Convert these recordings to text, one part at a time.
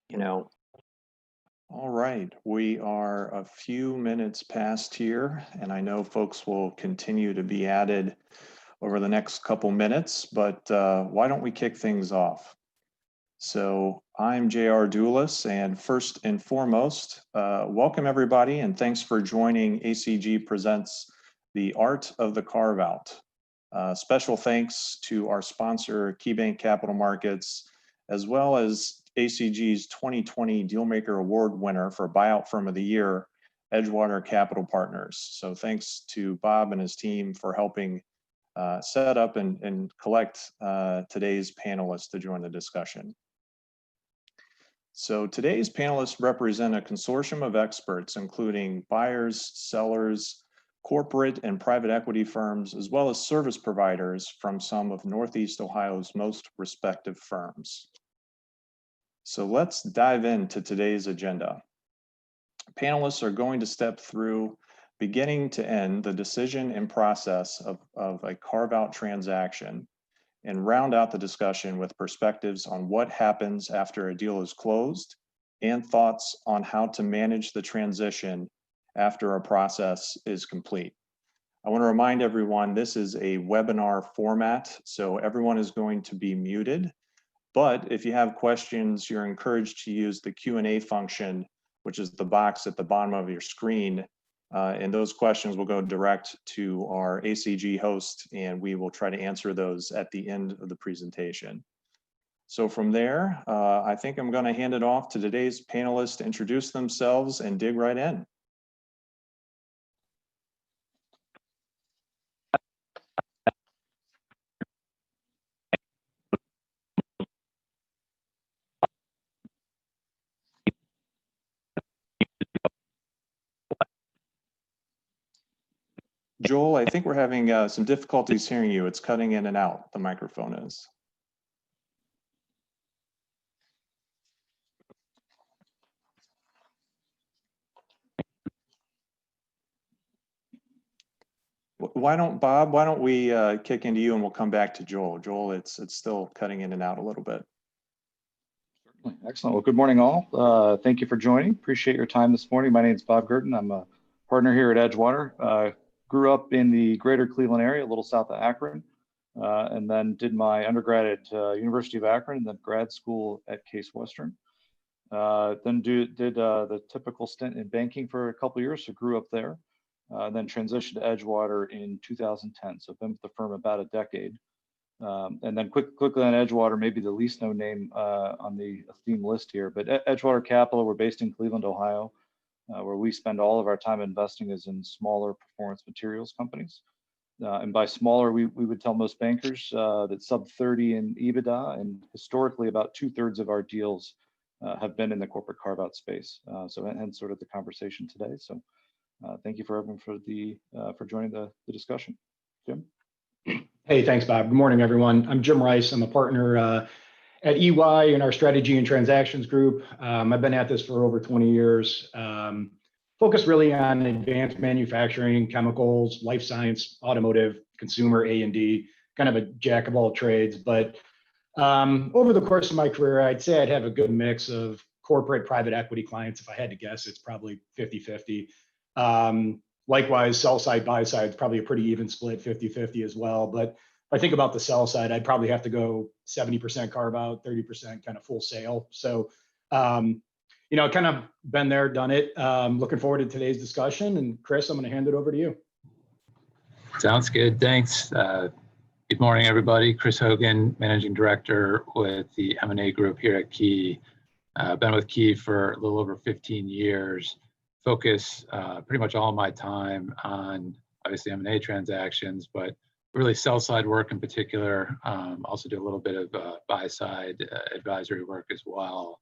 you know, All right, we are a few minutes past here, and I know folks will continue to be added over the next couple minutes, but why don't we kick things off? So I'm J.R. Doulis, and first and foremost, welcome everybody, and thanks for joining ACG Presents The Art of the Carve-Out. Special thanks to our sponsor, KeyBank Capital Markets, as well as ACG's 2020 Dealmaker Award winner for Buyout Firm of the Year, Edgewater Capital Partners. So thanks to Bob and his team for helping set up and collect today's panelists to join the discussion. So today's panelists represent a consortium of experts, including buyers, sellers, corporate and private equity firms, as well as service providers from some of Northeast Ohio's most respected firms. So let's dive into today's agenda. Panelists are going to step through beginning to end the decision and process of a carve-out transaction and round out the discussion with perspectives on what happens after a deal is closed and thoughts on how to manage the transition after a process is complete. I want to remind everyone this is a webinar format, so everyone is going to be muted. But if you have questions, you're encouraged to use the Q&A function, which is the box at the bottom of your screen. And those questions will go direct to our ACG host, and we will try to answer those at the end of the presentation. So from there, I think I'm going to hand it off to today's panelists to introduce themselves and dig right in. Joel, I think we're having some difficulties hearing you. It's cutting in and out, the microphone is. Why don't we kick into you and we'll come back to Joel. Joel, it's still cutting in and out a little bit. Certainly. Excellent. Well, good morning all. Thank you for joining. Appreciate your time this morning. My name is Bob Gurton. I'm a partner here at Edgewater. Grew up in the greater Cleveland area, a little south of Akron, and then did my undergrad at University of Akron and then grad school at Case Western. Then did the typical stint in banking for a couple of years, so grew up there. Then transitioned to Edgewater in 2010, so been with the firm about a decade. And then quickly on Edgewater, maybe the least known name on the theme list here, but Edgewater Capital, we're based in Cleveland, Ohio, where we spend all of our time investing is in smaller performance materials companies. And by smaller, we would tell most bankers that sub 30 in EBITDA, and historically about 2/3 of our deals have been in the corporate carve-out space. So hence sort of the conversation today. So thank you for everyone for joining the discussion. Jim? Hey, thanks, Bob. Good morning, everyone. I'm Jim Rice. I'm a partner at EY in our strategy and transactions group. I've been at this for over 20 years, focused really on advanced manufacturing, chemicals, life science, automotive, consumer, A&D, kind of a jack of all trades. But over the course of my career, I'd say I'd have a good mix of corporate private equity clients. If I had to guess, it's probably 50-50. Likewise, sell side, buy side, it's probably a pretty even split, 50-50 as well. But if I think about the sell side, I'd probably have to go 70% carve out, 30% kind of full sale. So, kind of been there, done it. Looking forward to today's discussion. And Chris, I'm going to hand it over to you. Sounds good. Thanks. Good morning, everybody. Chris Hogan, Managing Director with the M&A group here at Key. Been with Key for a little over 15 years. Focus pretty much all my time on obviously M&A transactions, but really sell side work in particular. Also do a little bit of buy side advisory work as well.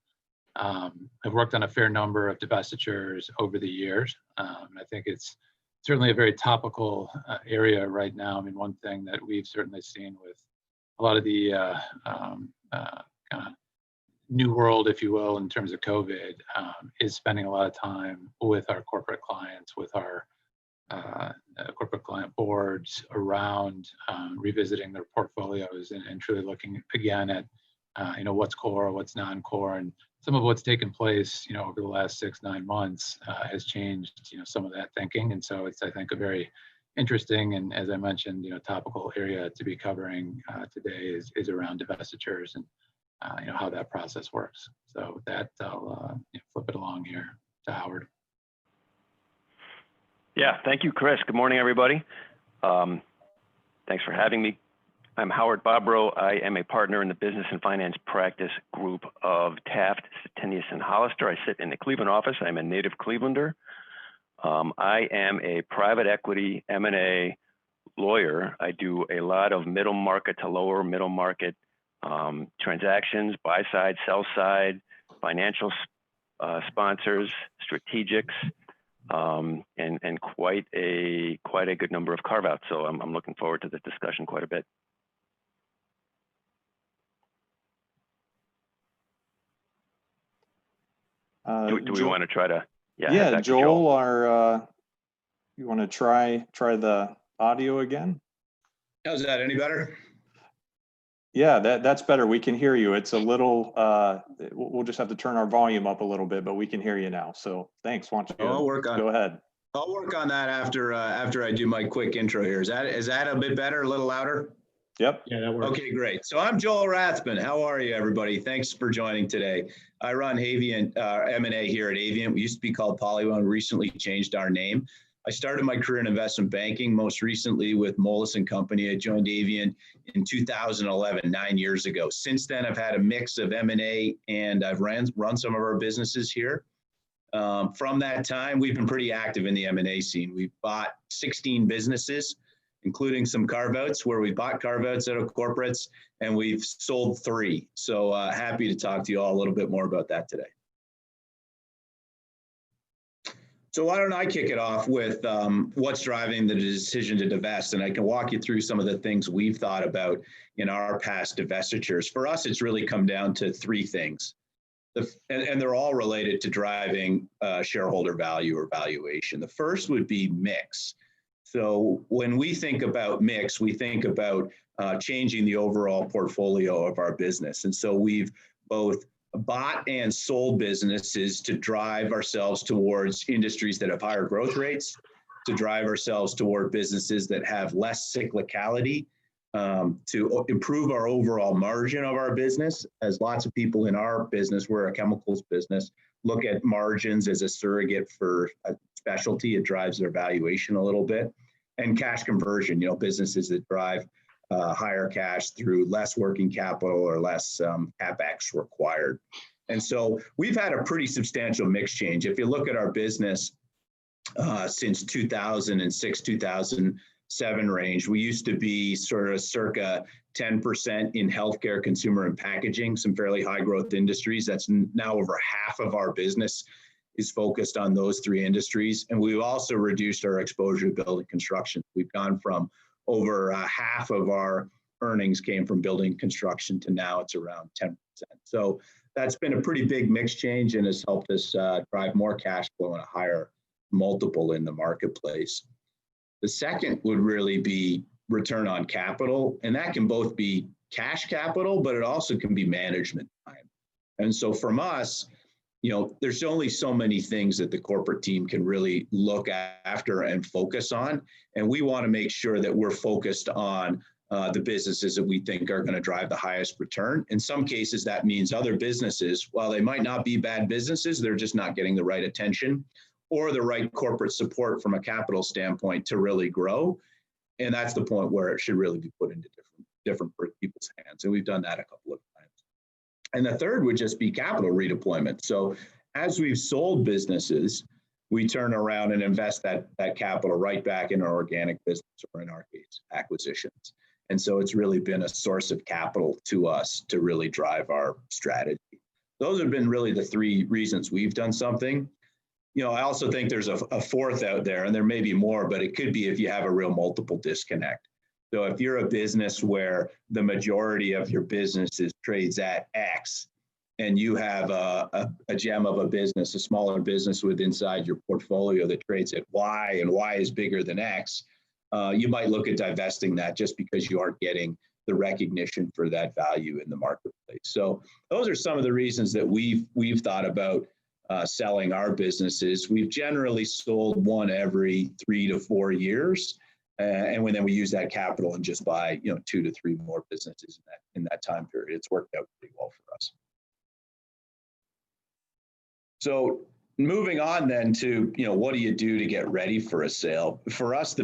I've worked on a fair number of divestitures over the years. I think it's certainly a very topical area right now. I mean, one thing that we've certainly seen with a lot of the kind of new world, if you will, in terms of COVID, is spending a lot of time with our corporate clients, with our corporate client boards around revisiting their portfolios and truly looking again at what's core, what's non-core, and some of what's taken place, over the last 6-9 months has changed, some of that thinking. And so it's, I think, a very interesting and, as I mentioned, topical area to be covering today is around divestitures and, how that process works. So with that, I'll flip it along here to Howard. Yeah, thank you, Chris. Good morning, everybody. Thanks for having me. I'm Howard Bobrow. I am a partner in the business and finance practice group of Taft, Stettinius, and Hollister. I sit in the Cleveland office. I'm a native Clevelander. I am a private equity M&A lawyer. I do a lot of middle market to lower middle market transactions, buy side, sell side, financial sponsors, strategics, and quite a good number of carve-outs. So I'm looking forward to this discussion quite a bit. Do we want to try to? Yeah, Joel, you want to try the audio again? How's that? Any better? Yeah, that's better. We can hear you. It's a little, we'll just have to turn our volume up a little bit, but we can hear you now. So thanks. Why don't you go ahead? I'll work on that after I do my quick intro here. Is that a bit better, a little louder? Yep. Yeah, that works. Okay, great. So I'm Joel Rathman. How are you, everybody? Thanks for joining today. I run Avient M&A here at Avient. We used to be called Polywell and recently changed our name. I started my career in investment banking, most recently with Moelis & Company. I joined Avient in 2011, 9 years ago. Since then, I've had a mix of M&A and I've run some of our businesses here. From that time, we've been pretty active in the M&A scene. We've bought 16 businesses, including some carve-outs where we bought carve-outs out of corporates, and we've sold 3. So happy to talk to you all a little bit more about that today. So why don't I kick it off with what's driving the decision to divest, and I can walk you through some of the things we've thought about in our past divestitures. For us, it's really come down to 3 things, and they're all related to driving shareholder value or valuation. The first would be mix. So when we think about mix, we think about changing the overall portfolio of our business. And so we've both bought and sold businesses to drive ourselves towards industries that have higher growth rates, to drive ourselves toward businesses that have less cyclicality, to improve our overall margin of our business. As lots of people in our business, we're a chemicals business, look at margins as a surrogate for a specialty. It drives their valuation a little bit. And cash conversion, businesses that drive higher cash through less working capital or less CapEx required. And so we've had a pretty substantial mix change. If you look at our business since 2006, 2007 range, we used to be sort of circa 10% in healthcare, consumer, and packaging, some fairly high growth industries. That's now over half of our business is focused on those 3 industries. And we've also reduced our exposure to building construction. We've gone from over half of our earnings came from building construction to now it's around 10%. So that's been a pretty big mix change and has helped us drive more cash flow and a higher multiple in the marketplace. The second would really be return on capital. And that can both be cash capital, but it also can be management time. And so from us, there's only so many things that the corporate team can really look after and focus on. And we want to make sure that we're focused on the businesses that we think are going to drive the highest return. In some cases, that means other businesses, while they might not be bad businesses, they're just not getting the right attention or the right corporate support from a capital standpoint to really grow. And that's the point where it should really be put into different people's hands. And we've done that a couple of times. And the third would just be capital redeployment. So as we've sold businesses, we turn around and invest that capital right back in our organic business, or in our case, acquisitions. And so it's really been a source of capital to us to really drive our strategy. Those have been really the 3 reasons we've done something. I also think there's a 4th out there, and there may be more, but it could be if you have a real multiple disconnect. So if you're a business where the majority of your businesses trades at X, and you have a gem of a business, a smaller business inside your portfolio that trades at Y, and Y is bigger than X, you might look at divesting that just because you aren't getting the recognition for that value in the marketplace. So those are some of the reasons that we've thought about selling our businesses. We've generally sold one every 3 to 4 years. And then we use that capital and just buy, 2 to 3 more businesses in that time period. It's worked out pretty well for us. So moving on then to, what do you do to get ready for a sale? For us,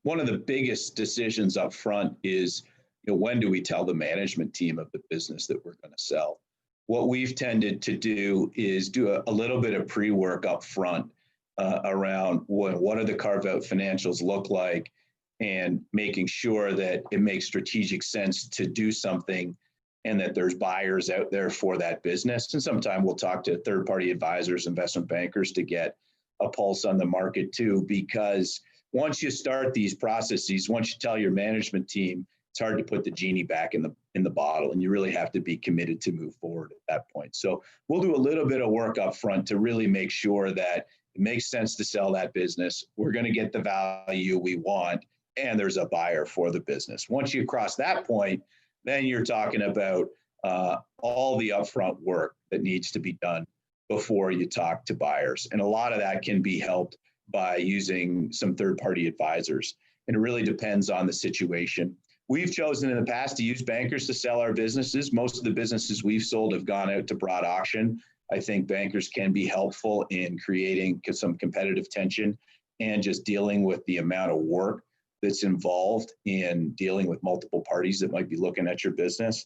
one of the biggest decisions up front is, when do we tell the management team of the business that we're going to sell? What we've tended to do is do a little bit of pre-work up front around what do the carve-out financials look like, and making sure that it makes strategic sense to do something and that there's buyers out there for that business. And sometimes we'll talk to third-party advisors, investment bankers to get a pulse on the market too, because once you start these processes, once you tell your management team, it's hard to put the genie back in the bottle, and you really have to be committed to move forward at that point. So we'll do a little bit of work up front to really make sure that it makes sense to sell that business. We're going to get the value we want, and there's a buyer for the business. Once you cross that point, then you're talking about all the upfront work that needs to be done before you talk to buyers. And a lot of that can be helped by using some third-party advisors. And it really depends on the situation. We've chosen in the past to use bankers to sell our businesses. Most of the businesses we've sold have gone out to broad auction. I think bankers can be helpful in creating some competitive tension and just dealing with the amount of work that's involved in dealing with multiple parties that might be looking at your business.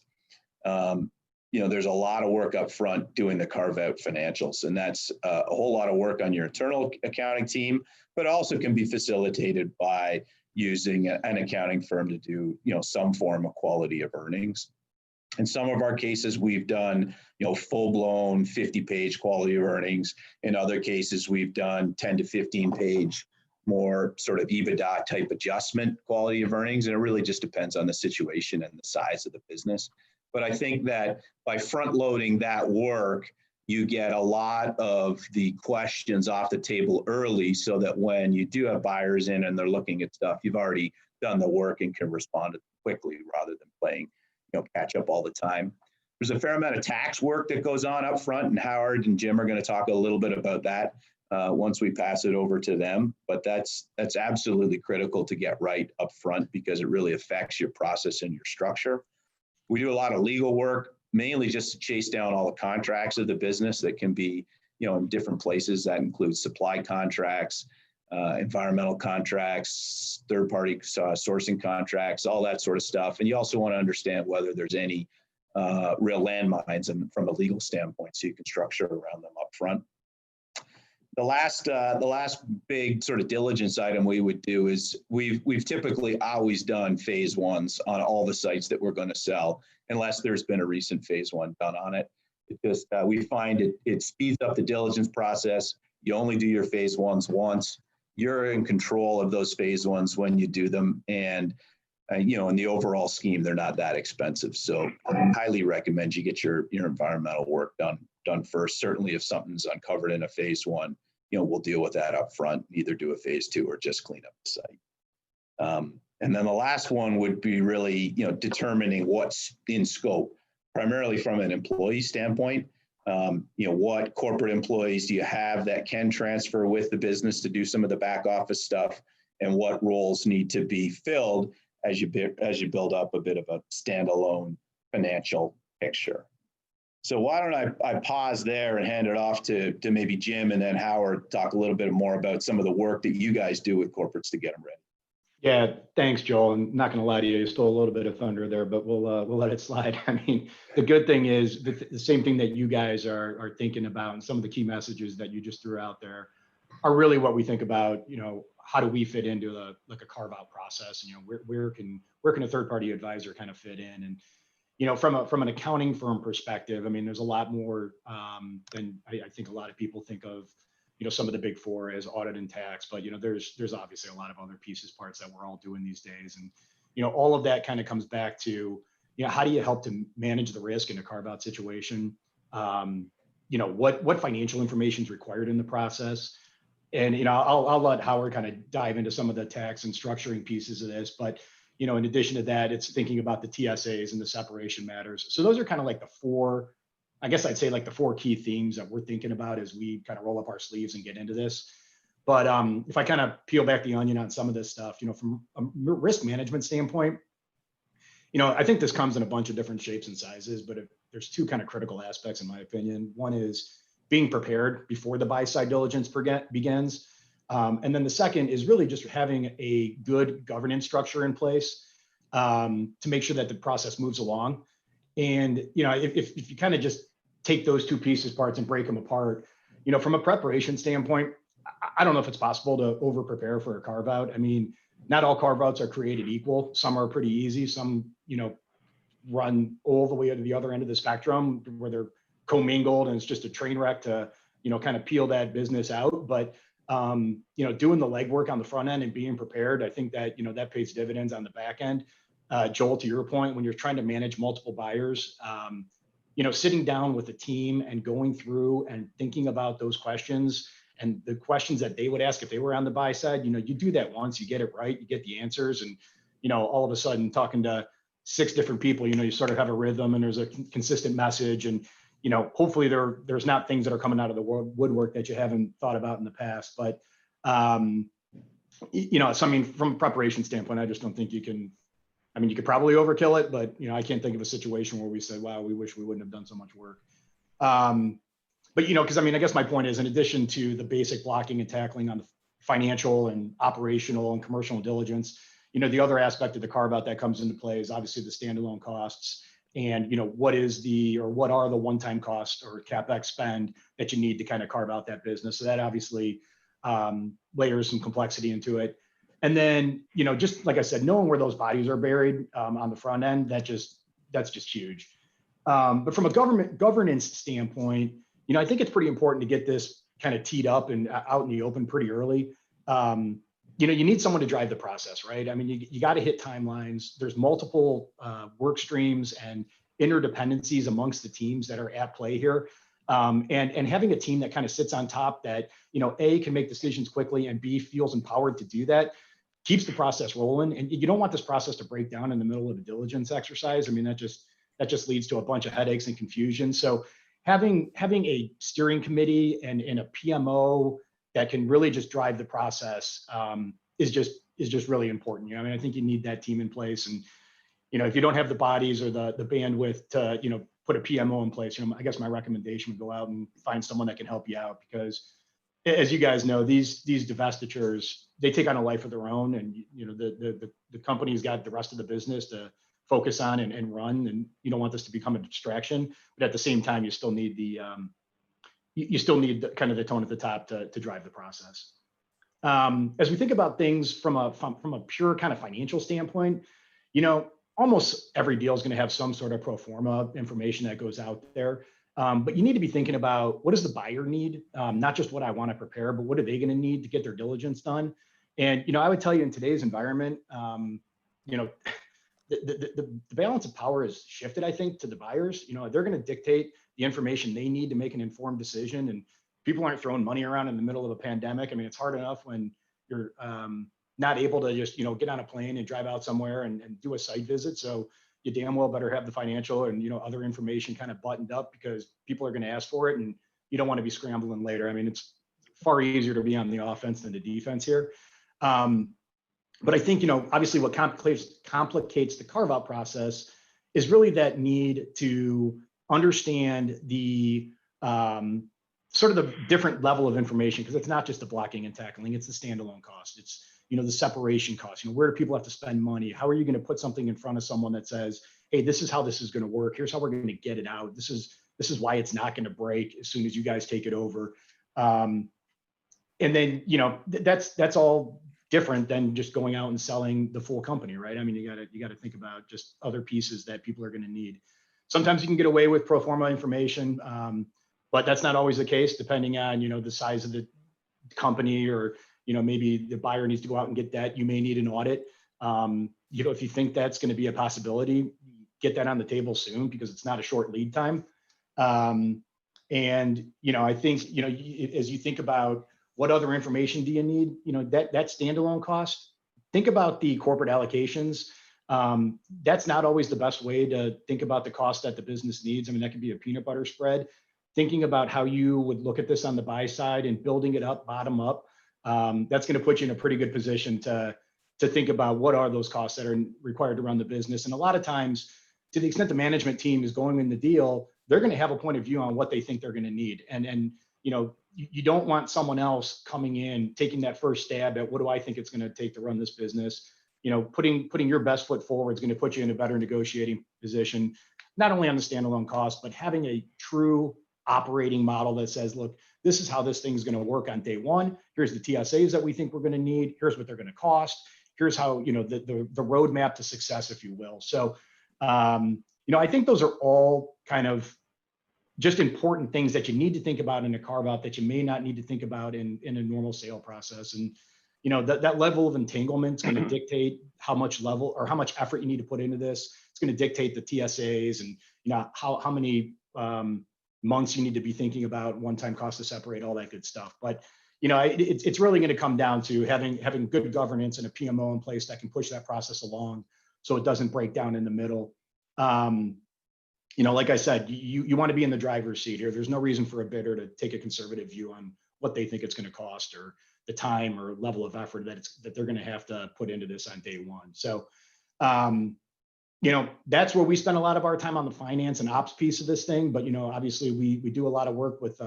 There's a lot of work up front doing the carve-out financials, and that's a whole lot of work on your internal accounting team, but also can be facilitated by using an accounting firm to do, some form of quality of earnings. In some of our cases, we've done, full-blown 50-page quality of earnings. In other cases, we've done 10 to 15-page, more sort of EBITDA type adjustment quality of earnings. And it really just depends on the situation and the size of the business. But I think that by front loading that work, you get a lot of the questions off the table early, so that when you do have buyers in and they're looking at stuff, you've already done the work and can respond quickly rather than playing, catch up all the time. There's a fair amount of tax work that goes on up front, and Howard and Jim are going to talk a little bit about that once we pass it over to them. But that's absolutely critical to get right up front, because it really affects your process and your structure. We do a lot of legal work, mainly just to chase down all the contracts of the business that can be, in different places. That includes supply contracts, environmental contracts, third-party sourcing contracts, all that sort of stuff. And you also want to understand whether there's any real landmines from a legal standpoint, so you can structure around them up front. The last big sort of diligence item we would do is we've typically always done phase ones on all the sites that we're going to sell, unless there's been a recent phase one done on it. It just we find it speeds up the diligence process. You only do your phase ones once. You're in control of those phase ones when you do them, and in the overall scheme, they're not that expensive. So I highly recommend you get your environmental work done first. Certainly, if something's uncovered in a phase one, we'll deal with that up front, either do a phase two or just clean up the site. And then the last one would be really, determining what's in scope, primarily from an employee standpoint. What corporate employees do you have that can transfer with the business to do some of the back office stuff, and what roles need to be filled as you build up a bit of a standalone financial picture. So why don't I pause there and hand it off to maybe Jim and then Howard, talk a little bit more about some of the work that you guys do with corporates to get them ready. Yeah, thanks, Joel. I'm not going to lie to you, you stole a little bit of thunder there, but we'll let it slide. I mean, the good thing is the same thing that you guys are thinking about, and some of the key messages that you just threw out there are really what we think about. How do we fit into a carve-out process? And where can a third-party advisor kind of fit in? And from an accounting firm perspective, I mean, there's a lot more than I think a lot of people think of, some of the big four as audit and tax, but, there's obviously a lot of other pieces, parts that we're all doing these days. And, all of that kind of comes back to, how do you help to manage the risk in a carve-out situation? What financial information is required in the process? And, I'll let Howard kind of dive into some of the tax and structuring pieces of this, but, in addition to that, it's thinking about the TSAs and the separation matters. So those are kind of like the four, I guess I'd say like the four key themes that we're thinking about as we kind of roll up our sleeves and get into this. But if I kind of peel back the onion on some of this stuff, from a risk management standpoint, I think this comes in a bunch of different shapes and sizes, but there's two kind of critical aspects in my opinion. One is being prepared before the buy side diligence begins. And then the second is really just having a good governance structure in place to make sure that the process moves along. And, if you kind of just take those two pieces parts and break them apart, from a preparation standpoint, I don't know if it's possible to over prepare for a carve out. I mean, not all carve outs are created equal. Some are pretty easy. Some, run all the way to the other end of the spectrum where they're commingled and it's just a train wreck to, kind of peel that business out. But, doing the legwork on the front end and being prepared, I think that, that pays dividends on the back end. Joel, to your point, when you're trying to manage multiple buyers, sitting down with the team and going through and thinking about those questions and the questions that they would ask if they were on the buy side, you do that once, you get it right, you get the answers, and all of a sudden talking to 6 different people, you sort of have a rhythm and there's a consistent message, and hopefully there's not things that are coming out of the woodwork that you haven't thought about in the past. But so I mean, from a preparation standpoint, I just don't think you can. I mean, you could probably overkill it, but I can't think of a situation where we say, wow, we wish we wouldn't have done so much work. But because I mean, I guess my point is, in addition to the basic blocking and tackling on the financial and operational and commercial diligence, the other aspect of the carve out that comes into play is obviously the standalone costs. And what are the one-time costs or CapEx spend that you need to kind of carve out that business? So that obviously layers some complexity into it. And then, just like I said, knowing where those bodies are buried on the front end, that's just huge. But from a governance standpoint, I think it's pretty important to get this kind of teed up and out in the open pretty early. You need someone to drive the process, right? I mean, you got to hit timelines. There's multiple work streams and interdependencies amongst the teams that are at play here. And having a team that kind of sits on top that, A, can make decisions quickly, and B, feels empowered to do that, keeps the process rolling. And you don't want this process to break down in the middle of a diligence exercise. I mean, that just leads to a bunch of headaches and confusion. So having a steering committee and a PMO that can really just drive the process is just really important. I mean, I think you need that team in place. And, if you don't have the bodies or the bandwidth to, put a PMO in place, I guess my recommendation would go out and find someone that can help you out, because as you guys know, these divestitures, they take on a life of their own, and the company's got the rest of the business to focus on and run, and you don't want this to become a distraction. But at the same time, you still need the kind of the tone at the top to drive the process. As we think about things from a pure kind of financial standpoint, almost every deal is going to have some sort of pro forma information that goes out there. But you need to be thinking about, what does the buyer need? Not just what I want to prepare, but what are they going to need to get their diligence done? And, I would tell you, in today's environment, the balance of power has shifted, I think, to the buyers. They're going to dictate the information they need to make an informed decision. And people aren't throwing money around in the middle of a pandemic. I mean, it's hard enough when you're not able to just, get on a plane and drive out somewhere and do a site visit. So you damn well better have the financial and, other information kind of buttoned up, because people are going to ask for it, and you don't want to be scrambling later. I mean, it's far easier to be on the offense than the defense here. But I think, obviously what complicates the carve-out process is really that need to understand the sort of the different level of information, because it's not just the blocking and tackling, it's the standalone cost. It's, the separation cost. Where do people have to spend money? How are you going to put something in front of someone that says, hey, this is how this is going to work. Here's how we're going to get it out. This is why it's not going to break as soon as you guys take it over. And then, that's all different than just going out and selling the full company, right? I mean, you got to think about just other pieces that people are going to need. Sometimes you can get away with pro forma information, but that's not always the case, depending on, the size of the company, or, maybe the buyer needs to go out and get that. You may need an audit. If you think that's going to be a possibility, get that on the table soon, because it's not a short lead time. And, I think, as you think about what other information do you need, that standalone cost, think about the corporate allocations. That's not always the best way to think about the cost that the business needs. I mean, that could be a peanut butter spread. Thinking about how you would look at this on the buy side and building it up, bottom up, that's going to put you in a pretty good position to think about what are those costs that are required to run the business. And a lot of times, to the extent the management team is going in the deal, they're going to have a point of view on what they think they're going to need. And you don't want someone else coming in, taking that first stab at what do I think it's going to take to run this business. Putting your best foot forward is going to put you in a better negotiating position, not only on the standalone cost, but having a true operating model that says, look, this is how this thing is going to work on day one. Here's the TSAs that we think we're going to need. Here's what they're going to cost. Here's how, the roadmap to success, if you will. So, I think those are all kind of just important things that you need to think about in a carve out that you may not need to think about in a normal sale process. And, that level of entanglement is going to dictate how much effort you need to put into this. It's going to dictate the TSAs and, how many months you need to be thinking about one-time cost to separate, all that good stuff. But, it's really going to come down to having good governance and a PMO in place that can push that process along so it doesn't break down in the middle. Like I said, you want to be in the driver's seat here. There's no reason for a bidder to take a conservative view on what they think it's going to cost or the time or level of effort that they're going to have to put into this on day one. So, that's where we spend a lot of our time on the finance and ops piece of this thing. But, obviously we do a lot of work with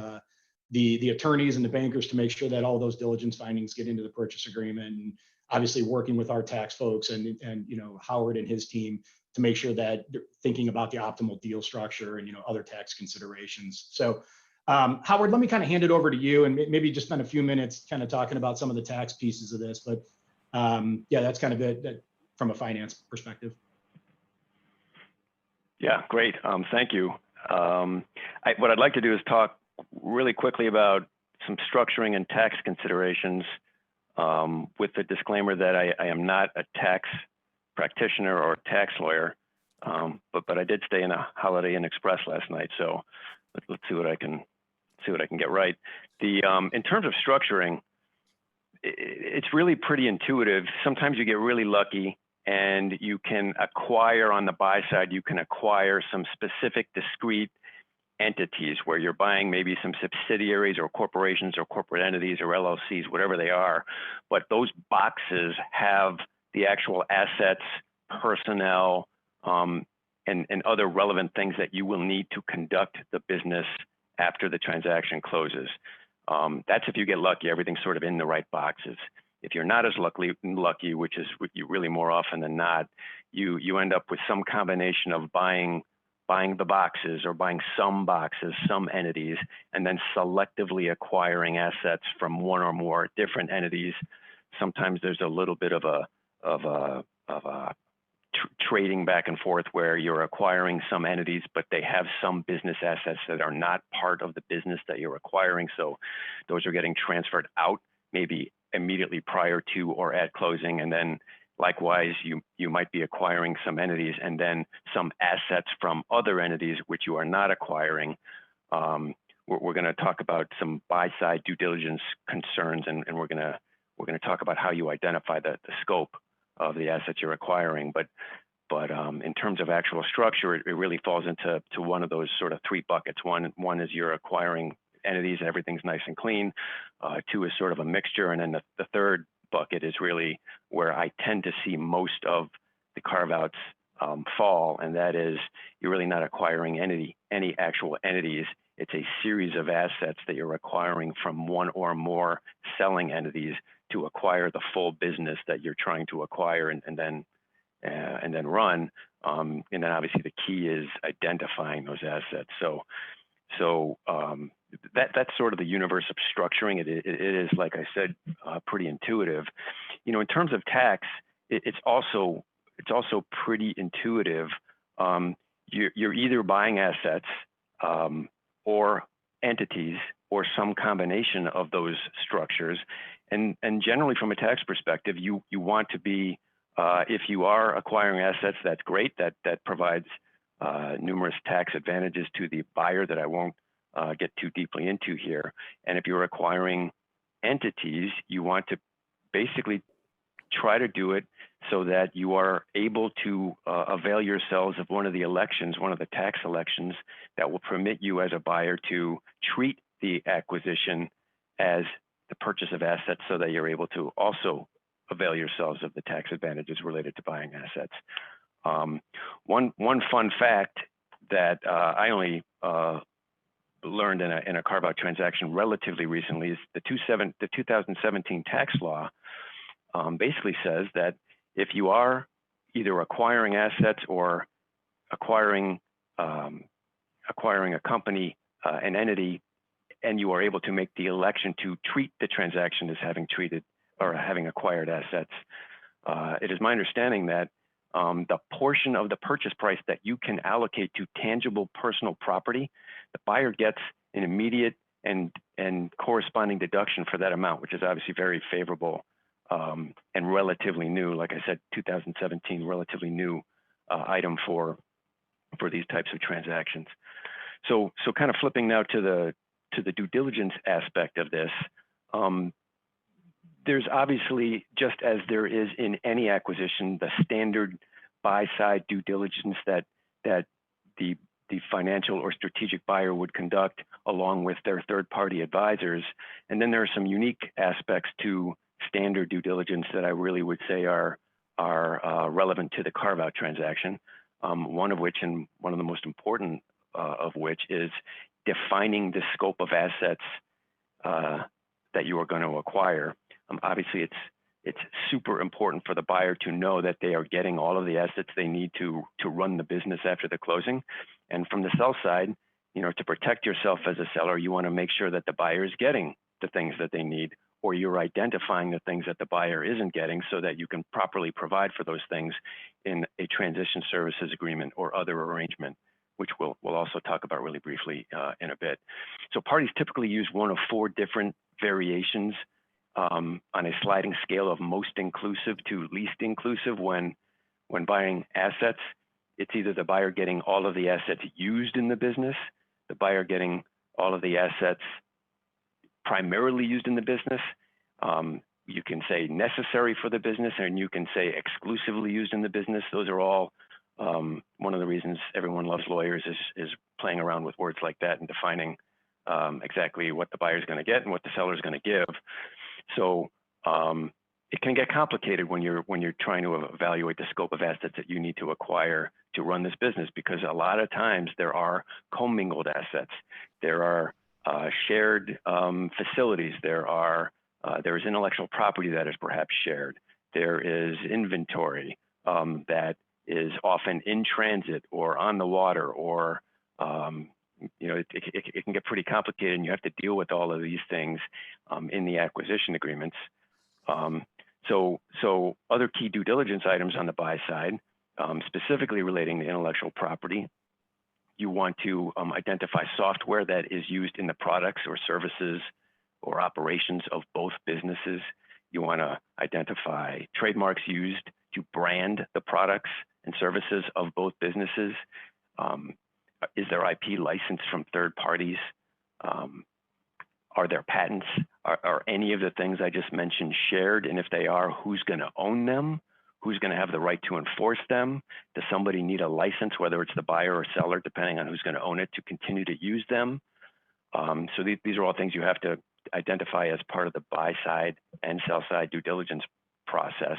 the attorneys and the bankers to make sure that all those diligence findings get into the purchase agreement, and obviously working with our tax folks and Howard and his team to make sure that they're thinking about the optimal deal structure and, other tax considerations. So, Howard, let me kind of hand it over to you and maybe just spend a few minutes kind of talking about some of the tax pieces of this. But that's kind of it from a finance perspective. Yeah, great. Thank you. What I'd like to do is talk really quickly about some structuring and tax considerations with the disclaimer that I am not a tax practitioner or tax lawyer, but I did stay in a Holiday Inn Express last night, so let's see what I can get right. In terms of structuring, it's really pretty intuitive. Sometimes you get really lucky and you can acquire on the buy side, you can acquire some specific discrete entities where you're buying maybe some subsidiaries or corporations or corporate entities or LLCs, whatever they are, but those boxes have the actual assets, personnel, and other relevant things that you will need to conduct the business after the transaction closes. That's if you get lucky, everything's sort of in the right boxes. If you're not as lucky, which is you really more often than not, you end up with some combination of buying the boxes or buying some boxes, some entities, and then selectively acquiring assets from one or more different entities. Sometimes there's a little bit of a trading back and forth where you're acquiring some entities, but they have some business assets that are not part of the business that you're acquiring. So those are getting transferred out maybe immediately prior to or at closing. And then likewise, you might be acquiring some entities and then some assets from other entities which you are not acquiring. We're going to talk about some buy-side due diligence concerns, and we're going to talk about how you identify the scope of the assets you're acquiring. But in terms of actual structure, it really falls into one of those sort of three buckets. One is you're acquiring entities and everything's nice and clean. Two is sort of a mixture, and then the third bucket is really where I tend to see most of the carve-outs fall, and that is you're really not acquiring any actual entities. It's a series of assets that you're acquiring from one or more selling entities to acquire the full business that you're trying to acquire and then run. And then obviously the key is identifying those assets. So that's sort of the universe of structuring. It is, like I said, pretty intuitive. In terms of tax, it's also pretty intuitive. You're either buying assets or entities or some combination of those structures. And generally from a tax perspective, you want to be, if you are acquiring assets, that's great. That provides numerous tax advantages to the buyer that I won't get too deeply into here. And if you're acquiring entities, you want to basically try to do it so that you are able to avail yourselves of one of the elections, one of the tax elections that will permit you as a buyer to treat the acquisition as the purchase of assets so that you're able to also avail yourselves of the tax advantages related to buying assets. One fun fact that I only learned in a carve-out transaction relatively recently is the 2017 tax law basically says that if you are either acquiring assets or acquiring a company, an entity, and you are able to make the election to treat the transaction as having treated or having acquired assets, it is my understanding that the portion of the purchase price that you can allocate to tangible personal property, the buyer gets an immediate and corresponding deduction for that amount, which is obviously very favorable and relatively new. Like I said, 2017, relatively new item for these types of transactions. So kind of flipping now to the due diligence aspect of this. There's obviously, just as there is in any acquisition, the standard buy-side due diligence that the financial or strategic buyer would conduct along with their third-party advisors. And then there are some unique aspects to standard due diligence that I really would say are relevant to the carve-out transaction. One of which, and one of the most important of which, is defining the scope of assets that you are going to acquire. Obviously, it's super important for the buyer to know that they are getting all of the assets they need to run the business after the closing. And from the sell side, to protect yourself as a seller, you want to make sure that the buyer is getting the things that they need, or you're identifying the things that the buyer isn't getting so that you can properly provide for those things in a transition services agreement or other arrangement, which we'll also talk about really briefly in a bit. So parties typically use one of 4 different variations on a sliding scale of most inclusive to least inclusive when buying assets. It's either the buyer getting all of the assets used in the business, the buyer getting all of the assets primarily used in the business. You can say necessary for the business, and you can say exclusively used in the business. Those are all one of the reasons everyone loves lawyers is playing around with words like that and defining exactly what the buyer is going to get and what the seller is going to give. So it can get complicated when you're trying to evaluate the scope of assets that you need to acquire to run this business, because a lot of times there are commingled assets, there are shared facilities, there is intellectual property that is perhaps shared, there is inventory that is often in transit or on the water, or it can get pretty complicated, and you have to deal with all of these things in the acquisition agreements. So other key due diligence items on the buy side, specifically relating to intellectual property, you want to identify software that is used in the products or services or operations of both businesses. You want to identify trademarks used to brand the products and services of both businesses. Is there IP licensed from third parties? Are there patents? Are any of the things I just mentioned shared? And if they are, who's going to own them? Who's going to have the right to enforce them? Does somebody need a license, whether it's the buyer or seller, depending on who's going to own it, to continue to use them? So these are all things you have to identify as part of the buy side and sell side due diligence process.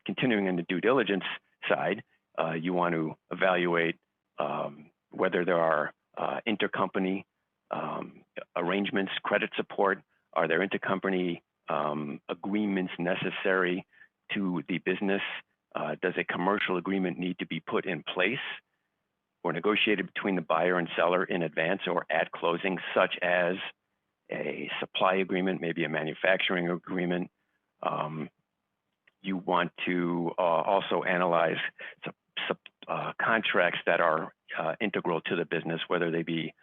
Continuing in the due diligence side, you want to evaluate whether there are intercompany arrangements, credit support. Are there intercompany agreements necessary to the business? Does a commercial agreement need to be put in place or negotiated between the buyer and seller in advance or at closing, such as a supply agreement, maybe a manufacturing agreement? You want to also analyze contracts that are integral to the business, whether they be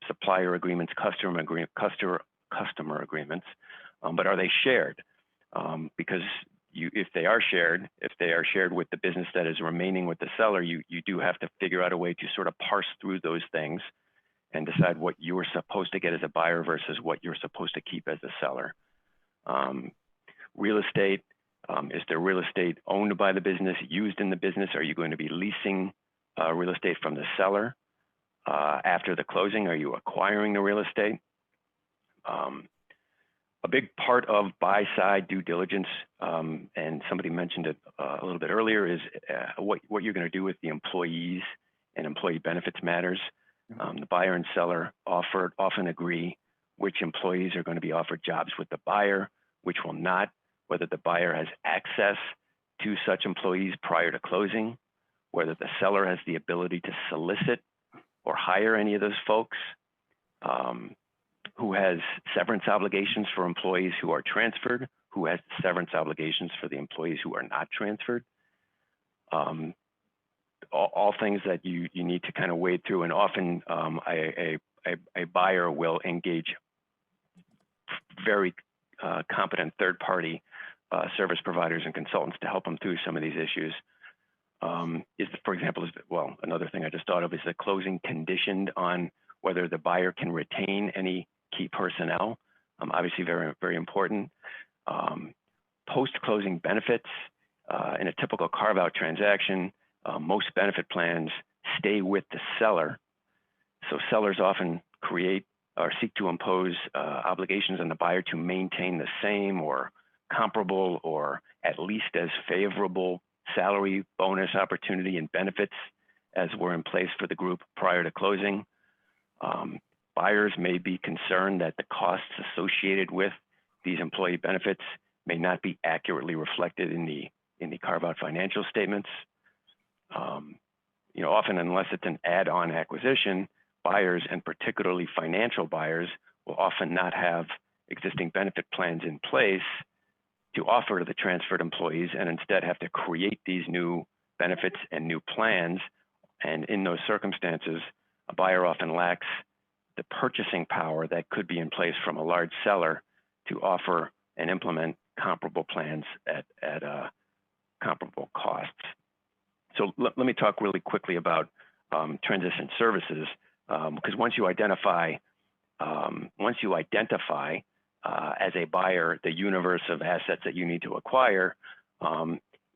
supplier agreements, customer agreements, but are they shared? Because if they are shared with the business that is remaining with the seller, you do have to figure out a way to sort of parse through those things and decide what you are supposed to get as a buyer versus what you're supposed to keep as a seller. real estate. Is there real estate owned by the business, used in the business? Are you going to be leasing real estate from the seller after the closing? Are you acquiring the real estate? A big part of buy-side due diligence, and somebody mentioned it a little bit earlier, is what you're going to do with the employees and employee benefits matters. The buyer and seller often agree which employees are going to be offered jobs with the buyer, which will not, whether the buyer has access to such employees prior to closing, whether the seller has the ability to solicit or hire any of those folks, who has severance obligations for employees who are transferred, who has severance obligations for the employees who are not transferred. All things that you need to kind of wade through, and often a buyer will engage very competent third-party service providers and consultants to help them through some of these issues. For example, another thing I just thought of is the closing conditioned on whether the buyer can retain any key personnel. Obviously very, very important. Post-closing benefits. In a typical carve-out transaction, most benefit plans stay with the seller. So sellers often create or seek to impose obligations on the buyer to maintain the same or comparable or at least as favorable salary, bonus opportunity, and benefits as were in place for the group prior to closing. Buyers may be concerned that the costs associated with these employee benefits may not be accurately reflected in the carve-out financial statements. Often, unless it's an add-on acquisition, buyers, and particularly financial buyers, will often not have existing benefit plans in place to offer to the transferred employees, and instead have to create these new benefits and new plans. And in those circumstances, a buyer often lacks the purchasing power that could be in place from a large seller to offer and implement comparable plans at comparable costs. So let me talk really quickly about transition services, because once you identify as a buyer the universe of assets that you need to acquire,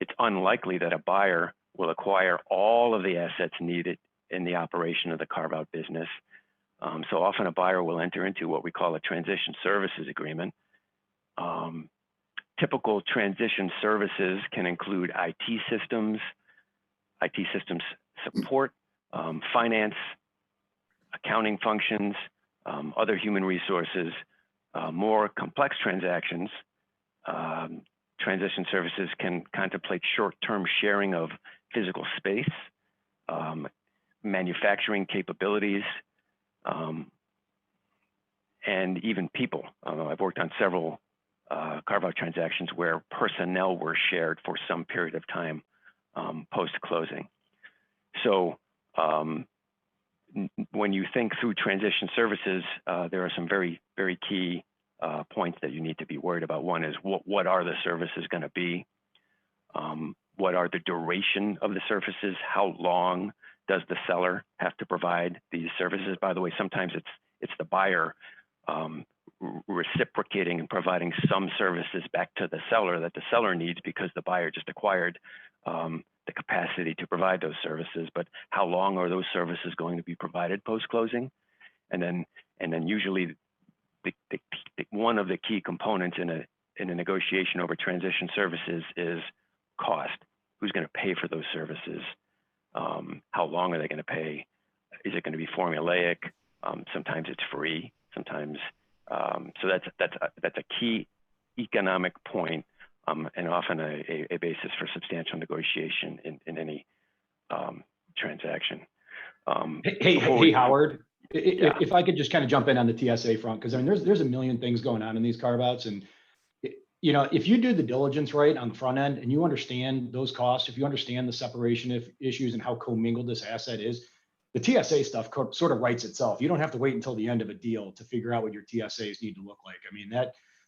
it's unlikely that a buyer will acquire all of the assets needed in the operation of the carve-out business. So often a buyer will enter into what we call a transition services agreement. Typical transition services can include IT systems support, finance, accounting functions, other human resources. More complex transactions, transition services can contemplate short-term sharing of physical space, manufacturing capabilities, and even people. I've worked on several carve-out transactions where personnel were shared for some period of time post-closing. So when you think through transition services, there are some very, very key points that you need to be worried about. One is what are the services going to be? What are the duration of the services? How long does the seller have to provide these services? By the way, sometimes it's the buyer reciprocating and providing some services back to the seller that the seller needs because the buyer just acquired the capacity to provide those services. But how long are those services going to be provided post-closing? And then usually one of the key components in a negotiation over transition services is cost. Who's going to pay for those services? How long are they going to pay? Is it going to be formulaic? Sometimes it's free. Sometimes so that's a key economic point, and often a basis for substantial negotiation in any transaction. Hey, Howard. Yeah. If I could just kind of jump in on the TSA front, because I mean, there's a million things going on in these carve-outs, and if you do the diligence right on the front end and you understand those costs, if you understand the separation issues and how commingled this asset is, the TSA stuff sort of writes itself. You don't have to wait until the end of a deal to figure out what your TSAs need to look like. I mean,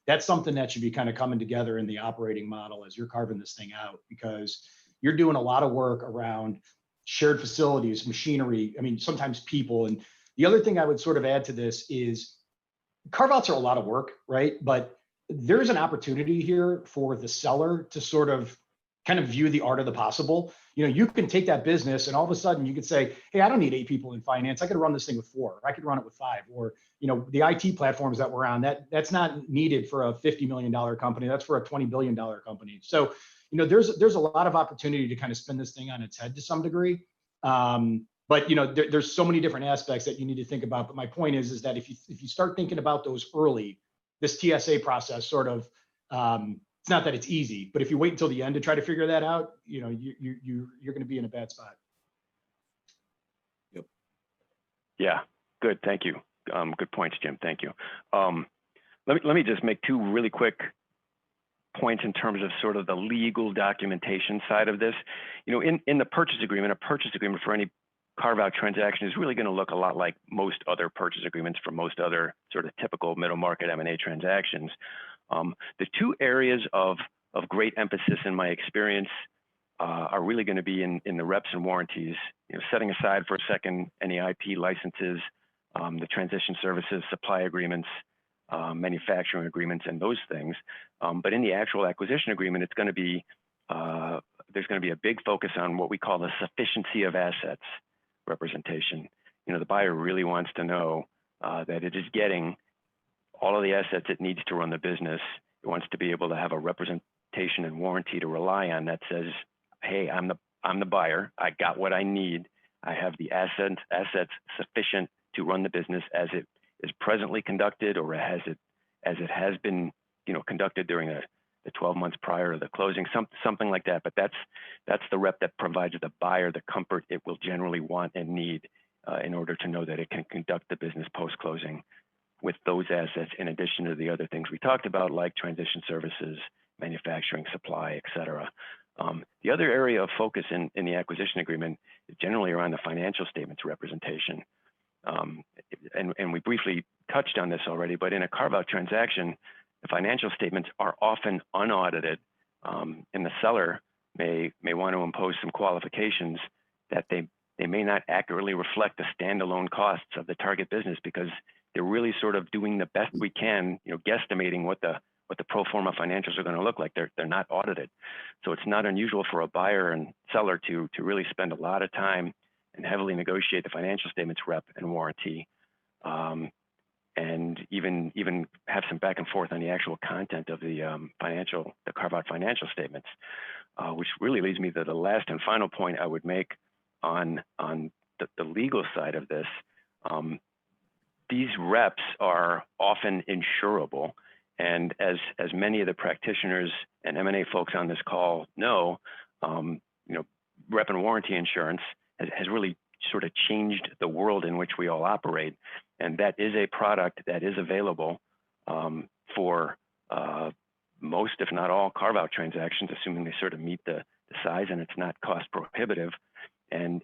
that's something that should be kind of coming together in the operating model as you're carving this thing out, because you're doing a lot of work around shared facilities, machinery, I mean, sometimes people. And the other thing I would sort of add to this is carve-outs are a lot of work, right? But there's an opportunity here for the seller to sort of kind of view the art of the possible. You know, you can take that business and all of a sudden you could say, hey, I don't need 8 people in finance. I could run this thing with 4. I could run it with 5. Or, you know, the IT platforms that we're on, that's not needed for a $50 million company. That's for a $20 billion company. So, you know, there's a lot of opportunity to kind of spin this thing on its head to some degree. But, you know, there's so many different aspects that you need to think about. But my point is that if you start thinking about those early, this TSA process sort of, it's not that it's easy, but if you wait until the end to try to figure that out, you know, you're going to be in a bad spot. Yep. Yeah, good. Thank you. Good points, Jim. Thank you. Let me just make 2 really quick points in terms of sort of the legal documentation side of this. You know, in the purchase agreement, a purchase agreement for any carve-out transaction is really going to look a lot like most other purchase agreements for most other sort of typical middle market M&A transactions. The 2 areas of great emphasis in my experience are really going to be in the reps and warranties. You know, setting aside for a second any IP licenses, the transition services, supply agreements, manufacturing agreements, and those things. But in the actual acquisition agreement, it's going to be there's going to be a big focus on what we call the sufficiency of assets representation. You know, the buyer really wants to know that it is getting all of the assets it needs to run the business. It wants to be able to have a representation and warranty to rely on that says, hey, I'm the buyer. I got what I need. I have the assets sufficient to run the business as it is presently conducted, or as it has been, you know, conducted during the 12 months prior to the closing, something like that. But that's the rep that provides the buyer the comfort it will generally want and need in order to know that it can conduct the business post-closing with those assets, in addition to the other things we talked about, like transition services, manufacturing, supply, et cetera. The other area of focus in the acquisition agreement is generally around the financial statements representation. And we briefly touched on this already, but in a carve-out transaction, the financial statements are often unaudited, and the seller may want to impose some qualifications that they may not accurately reflect the standalone costs of the target business, because they're really sort of doing the best we can, you know, guesstimating what the pro forma financials are going to look like. They're not audited. So it's not unusual for a buyer and seller to really spend a lot of time and heavily negotiate the financial statements rep and warranty, and even have some back and forth on the actual content of the carve-out financial statements, which really leads me to the last and final point I would make on the legal side of this. These reps are often insurable, and as many of the practitioners and M&A folks on this call know, you know, rep and warranty insurance has really sort of changed the world in which we all operate, and that is a product that is available for most, if not all, carve-out transactions, assuming they sort of meet the size and it's not cost prohibitive, and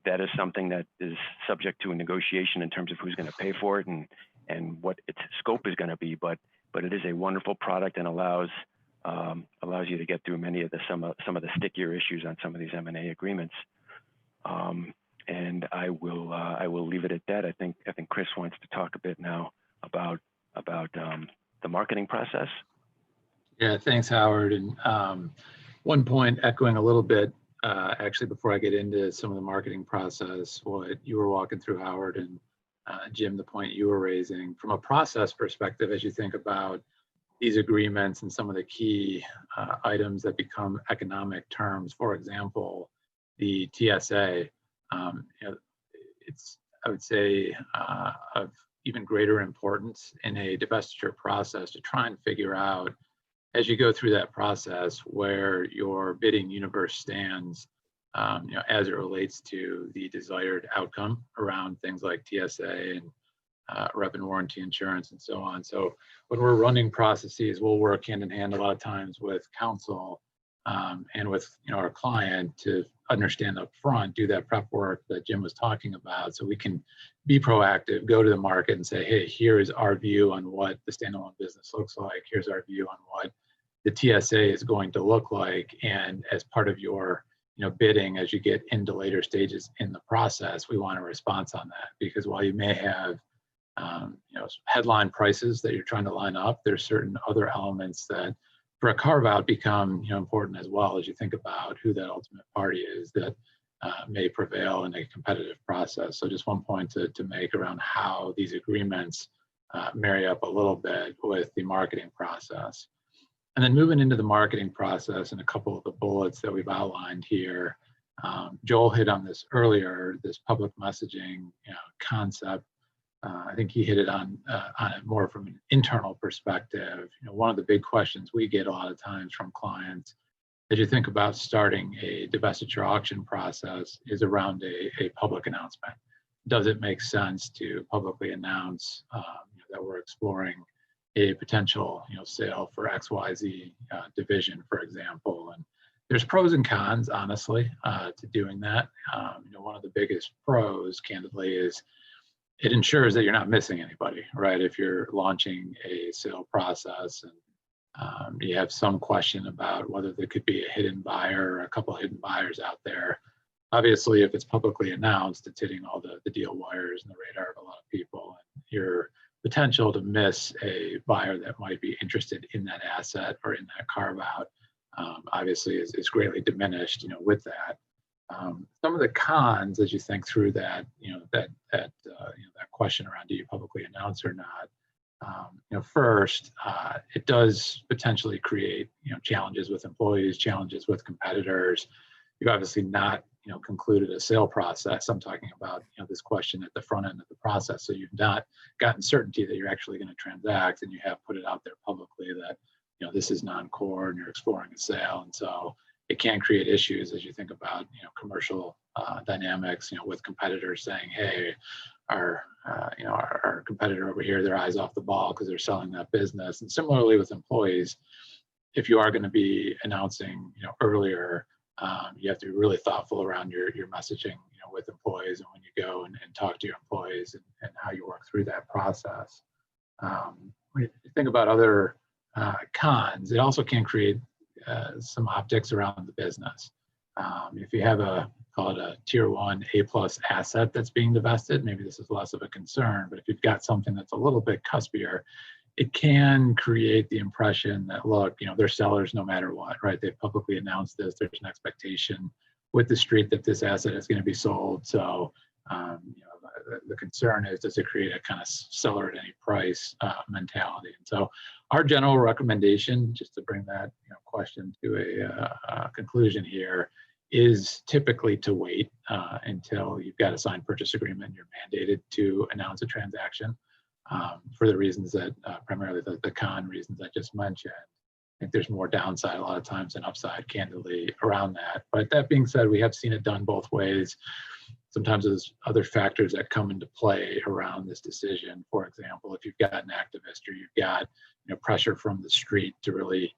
that is something that is subject to a negotiation in terms of who's going to pay for it and what its scope is going to be. But it is a wonderful product and allows you to get through many of some of the stickier issues on some of these M&A agreements. And I will leave it at that. I think Chris wants to talk a bit now about the marketing process. Yeah, thanks, Howard. And one point, echoing a little bit, actually, before I get into some of the marketing process, what you were walking through, Howard, and Jim, the point you were raising, from a process perspective, as you think about these agreements and some of the key items that become economic terms, for example, the TSA, you know, it's, I would say, of even greater importance in a divestiture process to try and figure out, as you go through that process, where your bidding universe stands, you know, as it relates to the desired outcome around things like TSA and rep and warranty insurance and so on. So when we're running processes, we'll work hand in hand a lot of times with counsel and with, you know, our client to understand up front, do that prep work that Jim was talking about, so we can be proactive, go to the market and say, hey, here is our view on what the standalone business looks like. Here's our view on what the TSA is going to look like. And as part of your, you know, bidding, as you get into later stages in the process, we want a response on that, because while you may have headline prices that you're trying to line up. There's certain other elements that for a carve-out become important as well as you think about who that ultimate party is that may prevail in a competitive process. So just one point to make around how these agreements marry up a little bit with the marketing process. And then moving into the marketing process and a couple of the bullets that we've outlined here, Joel hit on this earlier, this public messaging concept. I think he hit it on it more from an internal perspective. One of the big questions we get a lot of times from clients as you think about starting a divestiture auction process is around a public announcement. Does it make sense to publicly announce that we're exploring a potential sale for XYZ division, for example? And there's pros and cons, honestly, to doing that. One of the biggest pros, candidly, is it ensures that you're not missing anybody, right? If you're launching a sale process and you have some question about whether there could be a hidden buyer or a couple of hidden buyers out there, obviously, if it's publicly announced, it's hitting all the deal wires and the radar of a lot of people. And your potential to miss a buyer that might be interested in that asset or in that carve-out, obviously, is greatly diminished. With that. Some of the cons, as you think through that, that question around do you publicly announce or not? First, it does potentially create challenges with employees, challenges with competitors. You've obviously not concluded a sale process. I'm talking about this question at the front end of the process. So you've not gotten certainty that you're actually going to transact, and you have put it out there publicly that this is non-core and you're exploring a sale. And so it can create issues as you think about commercial dynamics, with competitors saying, hey, our competitor over here, their eyes off the ball because they're selling that business. And similarly with employees, if you are going to be announcing earlier, you have to be really thoughtful around your messaging with employees and when you go and talk to your employees and how you work through that process. When you think about other cons, it also can create some optics around the business. If you have call it a tier 1 A+ asset that's being divested, maybe this is less of a concern, but if you've got something that's a little bit cuspier, it can create the impression that, look, they're sellers no matter what, right? They've publicly announced this, there's an expectation with the street that this asset is going to be sold. So, the concern is, does it create a kind of seller at any price mentality? And so our general recommendation, just to bring that question to a conclusion here, is typically to wait until you've got a signed purchase agreement and you're mandated to announce a transaction for the reasons that primarily the con reasons I just mentioned. I think there's more downside a lot of times than upside, candidly, around that. But that being said, we have seen it done both ways. Sometimes there's other factors that come into play around this decision. For example, if you've got an activist or you've got pressure from the street to really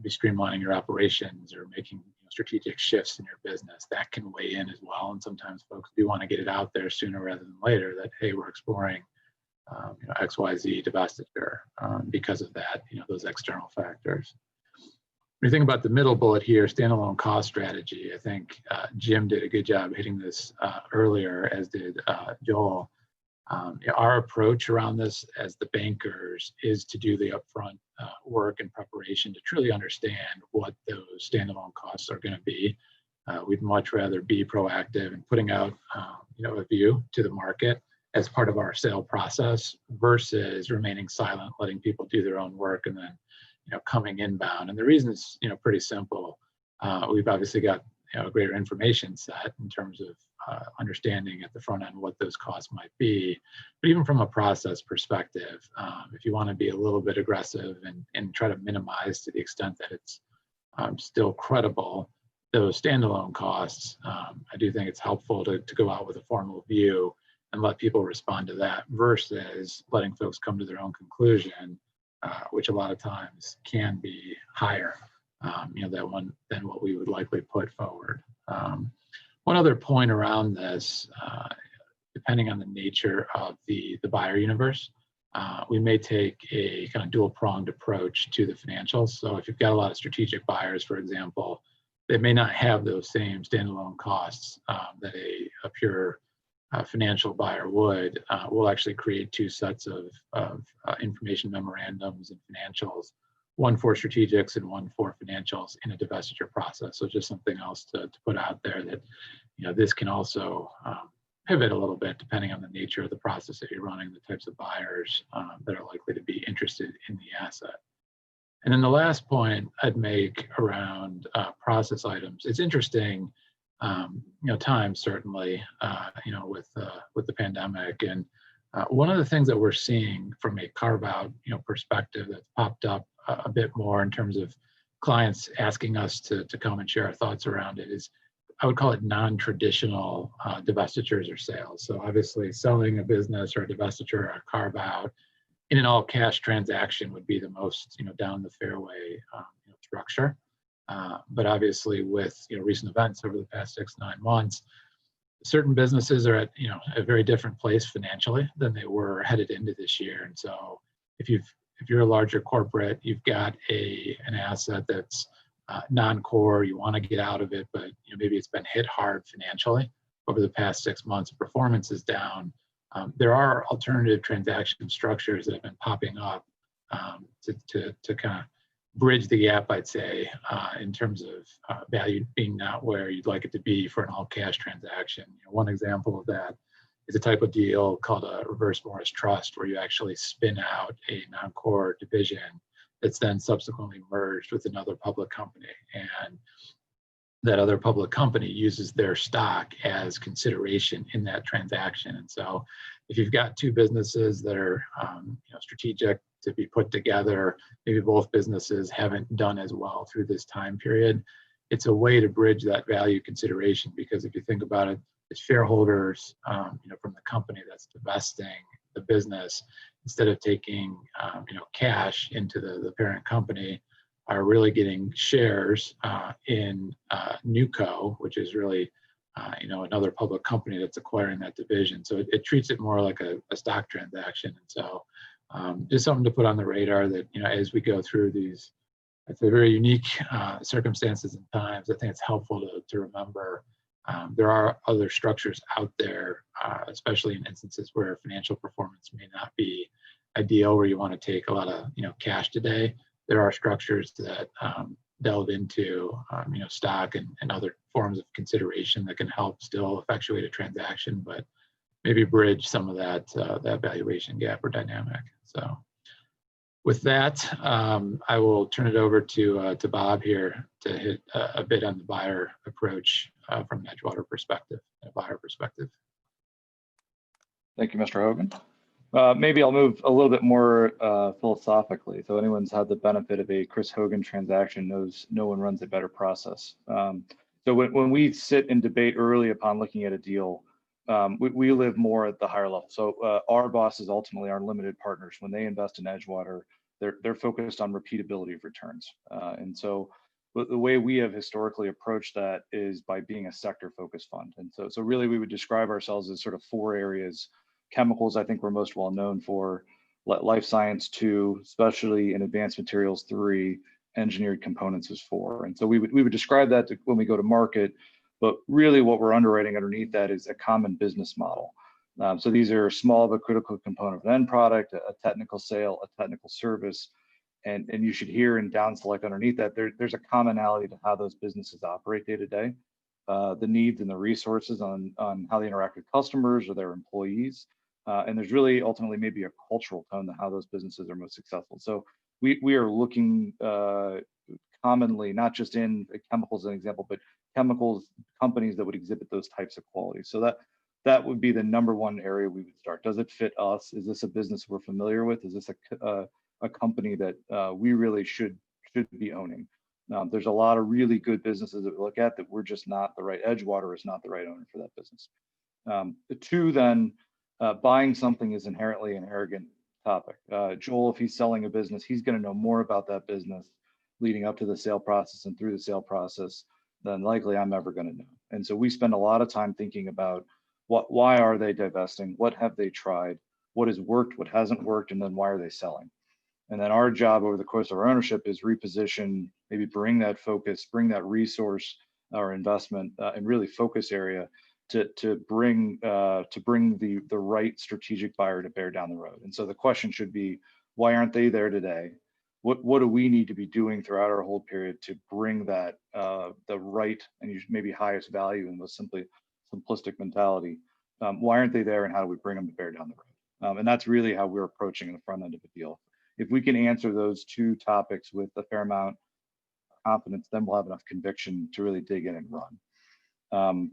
be streamlining your operations or making strategic shifts in your business, that can weigh in as well. And sometimes folks do want to get it out there sooner rather than later that, hey, we're exploring XYZ divestiture because of that, those external factors. When you think about the middle bullet here, standalone cost strategy, I think Jim did a good job hitting this earlier, as did Joel. Our approach around this as the bankers is to do the upfront work and preparation to truly understand what those standalone costs are going to be. We'd much rather be proactive in putting out a view to the market as part of our sale process versus remaining silent, letting people do their own work and then coming inbound. And the reason is pretty simple. We've obviously got a greater information set in terms of understanding at the front end what those costs might be. But even from a process perspective, if you want to be a little bit aggressive and try to minimize to the extent that it's still credible those standalone costs, I do think it's helpful to go out with a formal view and let people respond to that versus letting folks come to their own conclusion, which a lot of times can be higher than what we would likely put forward. One other point around this, depending on the nature of the buyer universe, we may take a kind of dual-pronged approach to the financials. So if you've got a lot of strategic buyers, for example, they may not have those same standalone costs that a pure financial buyer would, we'll actually create two sets of information memorandums and financials, one for strategics and one for financials in a divestiture process. So just something else to put out there that, this can also pivot a little bit depending on the nature of the process that you're running, the types of buyers that are likely to be interested in the asset. And then the last point I'd make around process items, it's interesting, times certainly, with the pandemic. And one of the things that we're seeing from a carve-out, perspective that's popped up a bit more in terms of clients asking us to come and share our thoughts around it is, I would call it non-traditional divestitures or sales. So obviously selling a business or a divestiture or a carve-out in an all-cash transaction would be the most, down the fairway structure. But obviously with recent events over the past 6-9 months, certain businesses are at a very different place financially than they were headed into this year. And so if you're a larger corporate, you've got an asset that's non-core, you want to get out of it, but maybe it's been hit hard financially over the past 6 months, performance is down. There are alternative transaction structures that have been popping up to kind of bridge the gap, I'd say, in terms of value being not where you'd like it to be for an all-cash transaction. One example of that is a type of deal called a reverse Morris trust, where you actually spin out a non-core division that's then subsequently merged with another public company. And that other public company uses their stock as consideration in that transaction. And so if you've got two businesses that are strategic to be put together, maybe both businesses haven't done as well through this time period, it's a way to bridge that value consideration. Because if you think about it, the shareholders from the company that's divesting the business, instead of taking cash into the parent company, are really getting shares in Newco, which is really another public company that's acquiring that division. So it treats it more like a stock transaction. And so just something to put on the radar that as we go through these, I'd say, very unique circumstances and times, I think it's helpful to remember there are other structures out there, especially in instances where financial performance may not be ideal, where you want to take a lot of cash today. There are structures that delve into stock and other forms of consideration that can help still effectuate a transaction, but maybe bridge some of that valuation gap or dynamic. So with that, I will turn it over to Bob here to hit a bit on the buyer approach from an Edgewater perspective, a buyer perspective. Thank you, Mr. Hogan. Maybe I'll move a little bit more philosophically. So anyone's had the benefit of a Chris Hogan transaction knows no one runs a better process. So when we sit and debate early upon looking at a deal, we live more at the higher level. So our bosses ultimately are limited partners. When they invest in Edgewater, they're focused on repeatability of returns. And so the way we have historically approached that is by being a sector-focused fund. And so really we would describe ourselves as sort of 4 areas. Chemicals, I think we're most well known for, life science 2, especially in advanced materials 3, engineered components is 4. And so we would describe that when we go to market, but really what we're underwriting underneath that is a common business model. So these are small but critical component of an end product, a technical sale, a technical service, and you should hear and down select underneath that there's a commonality to how those businesses operate day to day, the needs and the resources on how they interact with customers or their employees. And there's really ultimately maybe a cultural tone to how those businesses are most successful. So we are looking commonly, not just in chemicals as an example, but chemicals companies that would exhibit those types of qualities. So that would be the number 1 area we would start. Does it fit us? Is this a business we're familiar with? Is this a company that we really should be owning? There's a lot of really good businesses that we look at that we're just not the right, Edgewater is not the right owner for that business. The 2 then, buying something is inherently an arrogant topic. Joel, if he's selling a business, he's going to know more about that business leading up to the sale process and through the sale process than likely I'm ever going to know. And so we spend a lot of time thinking about why are they divesting? What have they tried? What has worked? What hasn't worked? And then why are they selling? And then our job over the course of our ownership is reposition, maybe bring that focus, bring that resource or investment and really focus area to bring the right strategic buyer to bear down the road. And so the question should be, why aren't they there today? What do we need to be doing throughout our hold period to bring that the right and maybe highest value in the simplistic mentality? Why aren't they there, and how do we bring them to bear down the road? And that's really how we're approaching the front end of the deal. If we can answer those two topics with a fair amount of confidence, then we'll have enough conviction to really dig in and run.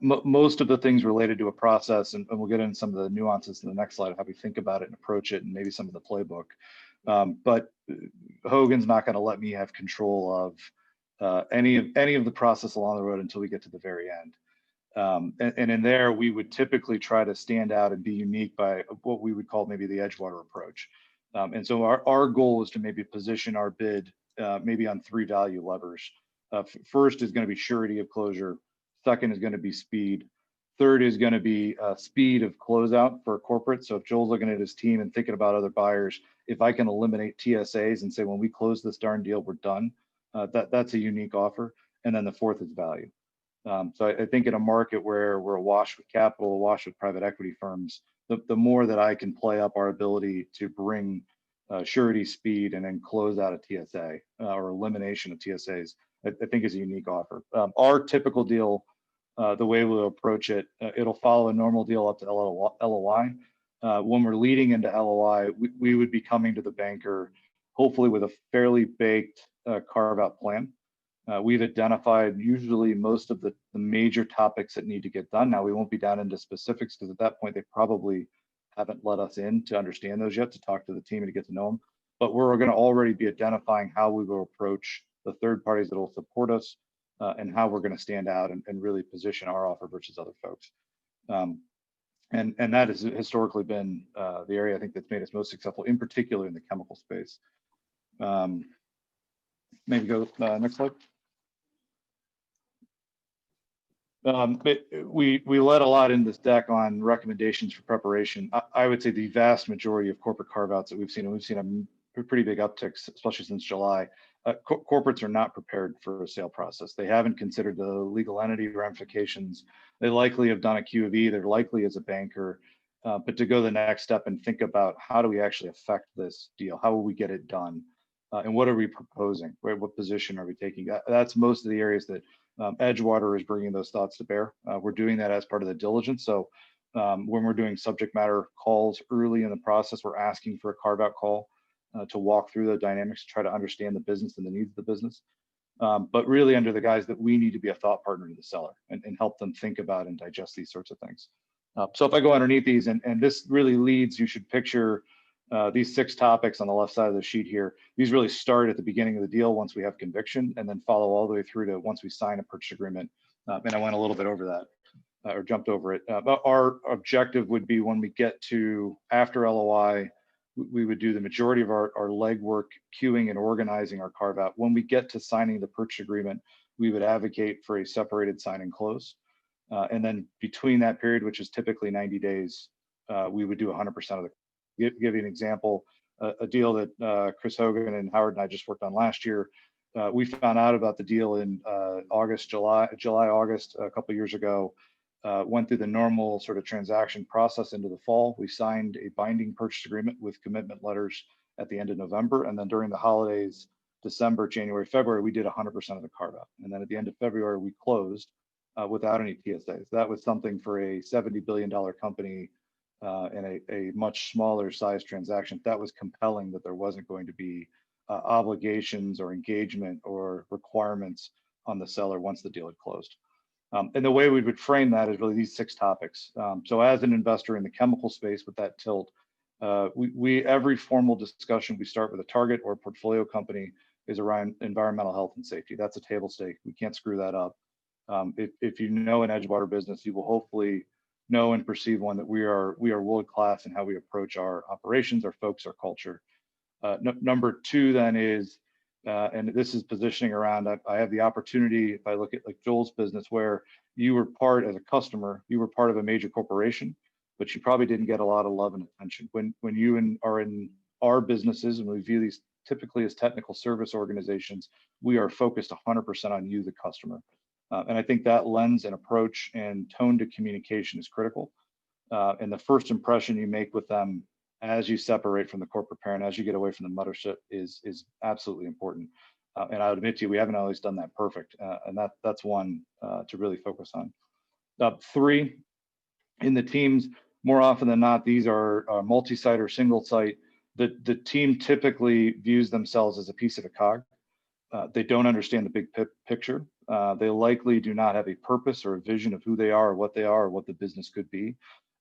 Most of the things related to a process, and we'll get into some of the nuances in the next slide of how we think about it and approach it, and maybe some of the playbook. But Hogan's not going to let me have control of any of the process along the road until we get to the very end. And in there, we would typically try to stand out and be unique by what we would call maybe the Edgewater approach. And so our goal is to maybe position our bid maybe on 3 value levers. First is going to be surety of closure. Second is going to be speed. Third is going to be speed of closeout for corporate. So if Joel's looking at his team and thinking about other buyers, if I can eliminate TSAs and say, when we close this darn deal, we're done, that's a unique offer. And then the fourth is value. So I think in a market where we're awash with capital, awash with private equity firms, the more that I can play up our ability to bring surety, speed, and then close out a TSA or elimination of TSAs, I think is a unique offer. Our typical deal, the way we'll approach it, it'll follow a normal deal up to LOI. When we're leading into LOI, we would be coming to the banker, hopefully with a fairly baked carve-out plan. We've identified usually most of the major topics that need to get done. Now, we won't be down into specifics because at that point, they probably haven't let us in to understand those yet, to talk to the team and to get to know them. But we're going to already be identifying how we will approach the third parties that will support us and how we're going to stand out and really position our offer versus other folks. And that has historically been the area I think that's made us most successful, in particular in the chemical space. Maybe go next slide. We let a lot in this deck on recommendations for preparation. I would say the vast majority of corporate carve-outs that we've seen, and we've seen a pretty big uptick, especially since July, corporates are not prepared for a sale process. They haven't considered the legal entity ramifications. They likely have done a Q of E, they're likely as a banker, but to go the next step and think about how do we actually affect this deal? How will we get it done? And what are we proposing? Right? What position are we taking? That's most of the areas that Edgewater is bringing those thoughts to bear. We're doing that as part of the diligence. So when we're doing subject matter calls early in the process, we're asking for a carve-out call to walk through the dynamics, to try to understand the business and the needs of the business. But really under the guise that we need to be a thought partner to the seller and help them think about and digest these sorts of things. So if I go underneath these, and this really leads, you should picture these 6 topics on the left side of the sheet here. These really start at the beginning of the deal once we have conviction, and then follow all the way through to once we sign a purchase agreement. And I went a little bit over that, or jumped over it. But our objective would be when we get to after LOI, we would do the majority of our legwork, queuing and organizing our carve out. When we get to signing the purchase agreement, we would advocate for a separated sign and close. And then between that period, which is typically 90 days, we would do 100% of the. Give you an example, a deal that Chris Hogan and Howard and I just worked on last year. We found out about the deal in July, August, a couple of years ago. Went through the normal sort of transaction process into the fall. We signed a binding purchase agreement with commitment letters at the end of November. And then during the holidays, December, January, February, we did 100% of the carve out. And then at the end of February, we closed without any TSAs. That was something for a $70 billion company and a much smaller size transaction. That was compelling that there wasn't going to be obligations or engagement or requirements on the seller once the deal had closed. And the way we would frame that is really these 6 topics. So as an investor in the chemical space with that tilt, every formal discussion, we start with a target or portfolio company is around environmental health and safety. That's a table stake. We can't screw that up. If you know an Edgewater business, you will hopefully know and perceive one that we are world-class in how we approach our operations, our folks, our culture. Number 2 then is, and this is positioning around, I have the opportunity, if I look at like Joel's business, where you were part as a customer, you were part of a major corporation, but you probably didn't get a lot of love and attention. When you are in our businesses, and we view these typically as technical service organizations, we are focused 100% on you, the customer. And I think that lens and approach and tone to communication is critical. And the first impression you make with them as you separate from the corporate parent, as you get away from the mothership is absolutely important. And I would admit to you, we haven't always done that perfect. And that's one to really focus on. 3, in the teams, more often than not, these are multi-site or single site. The team typically views themselves as a piece of a cog. They don't understand the big picture. They likely do not have a purpose or a vision of who they are or what they are or what the business could be.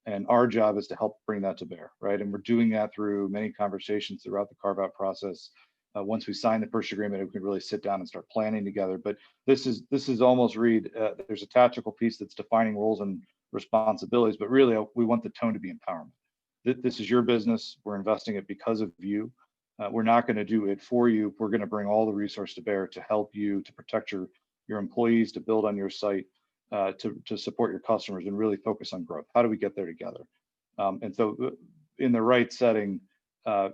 And our job is to help bring that to bear, right? And we're doing that through many conversations throughout the carve-out process. Once we sign the purchase agreement, we can really sit down and start planning together. But this is almost, Reed, there's a tactical piece that's defining roles and responsibilities, but really we want the tone to be empowerment. This is your business. We're investing it because of you. We're not going to do it for you. We're going to bring all the resource to bear to help you, to protect your employees, to build on your site, to support your customers, and really focus on growth. How do we get there together? And so in the right setting,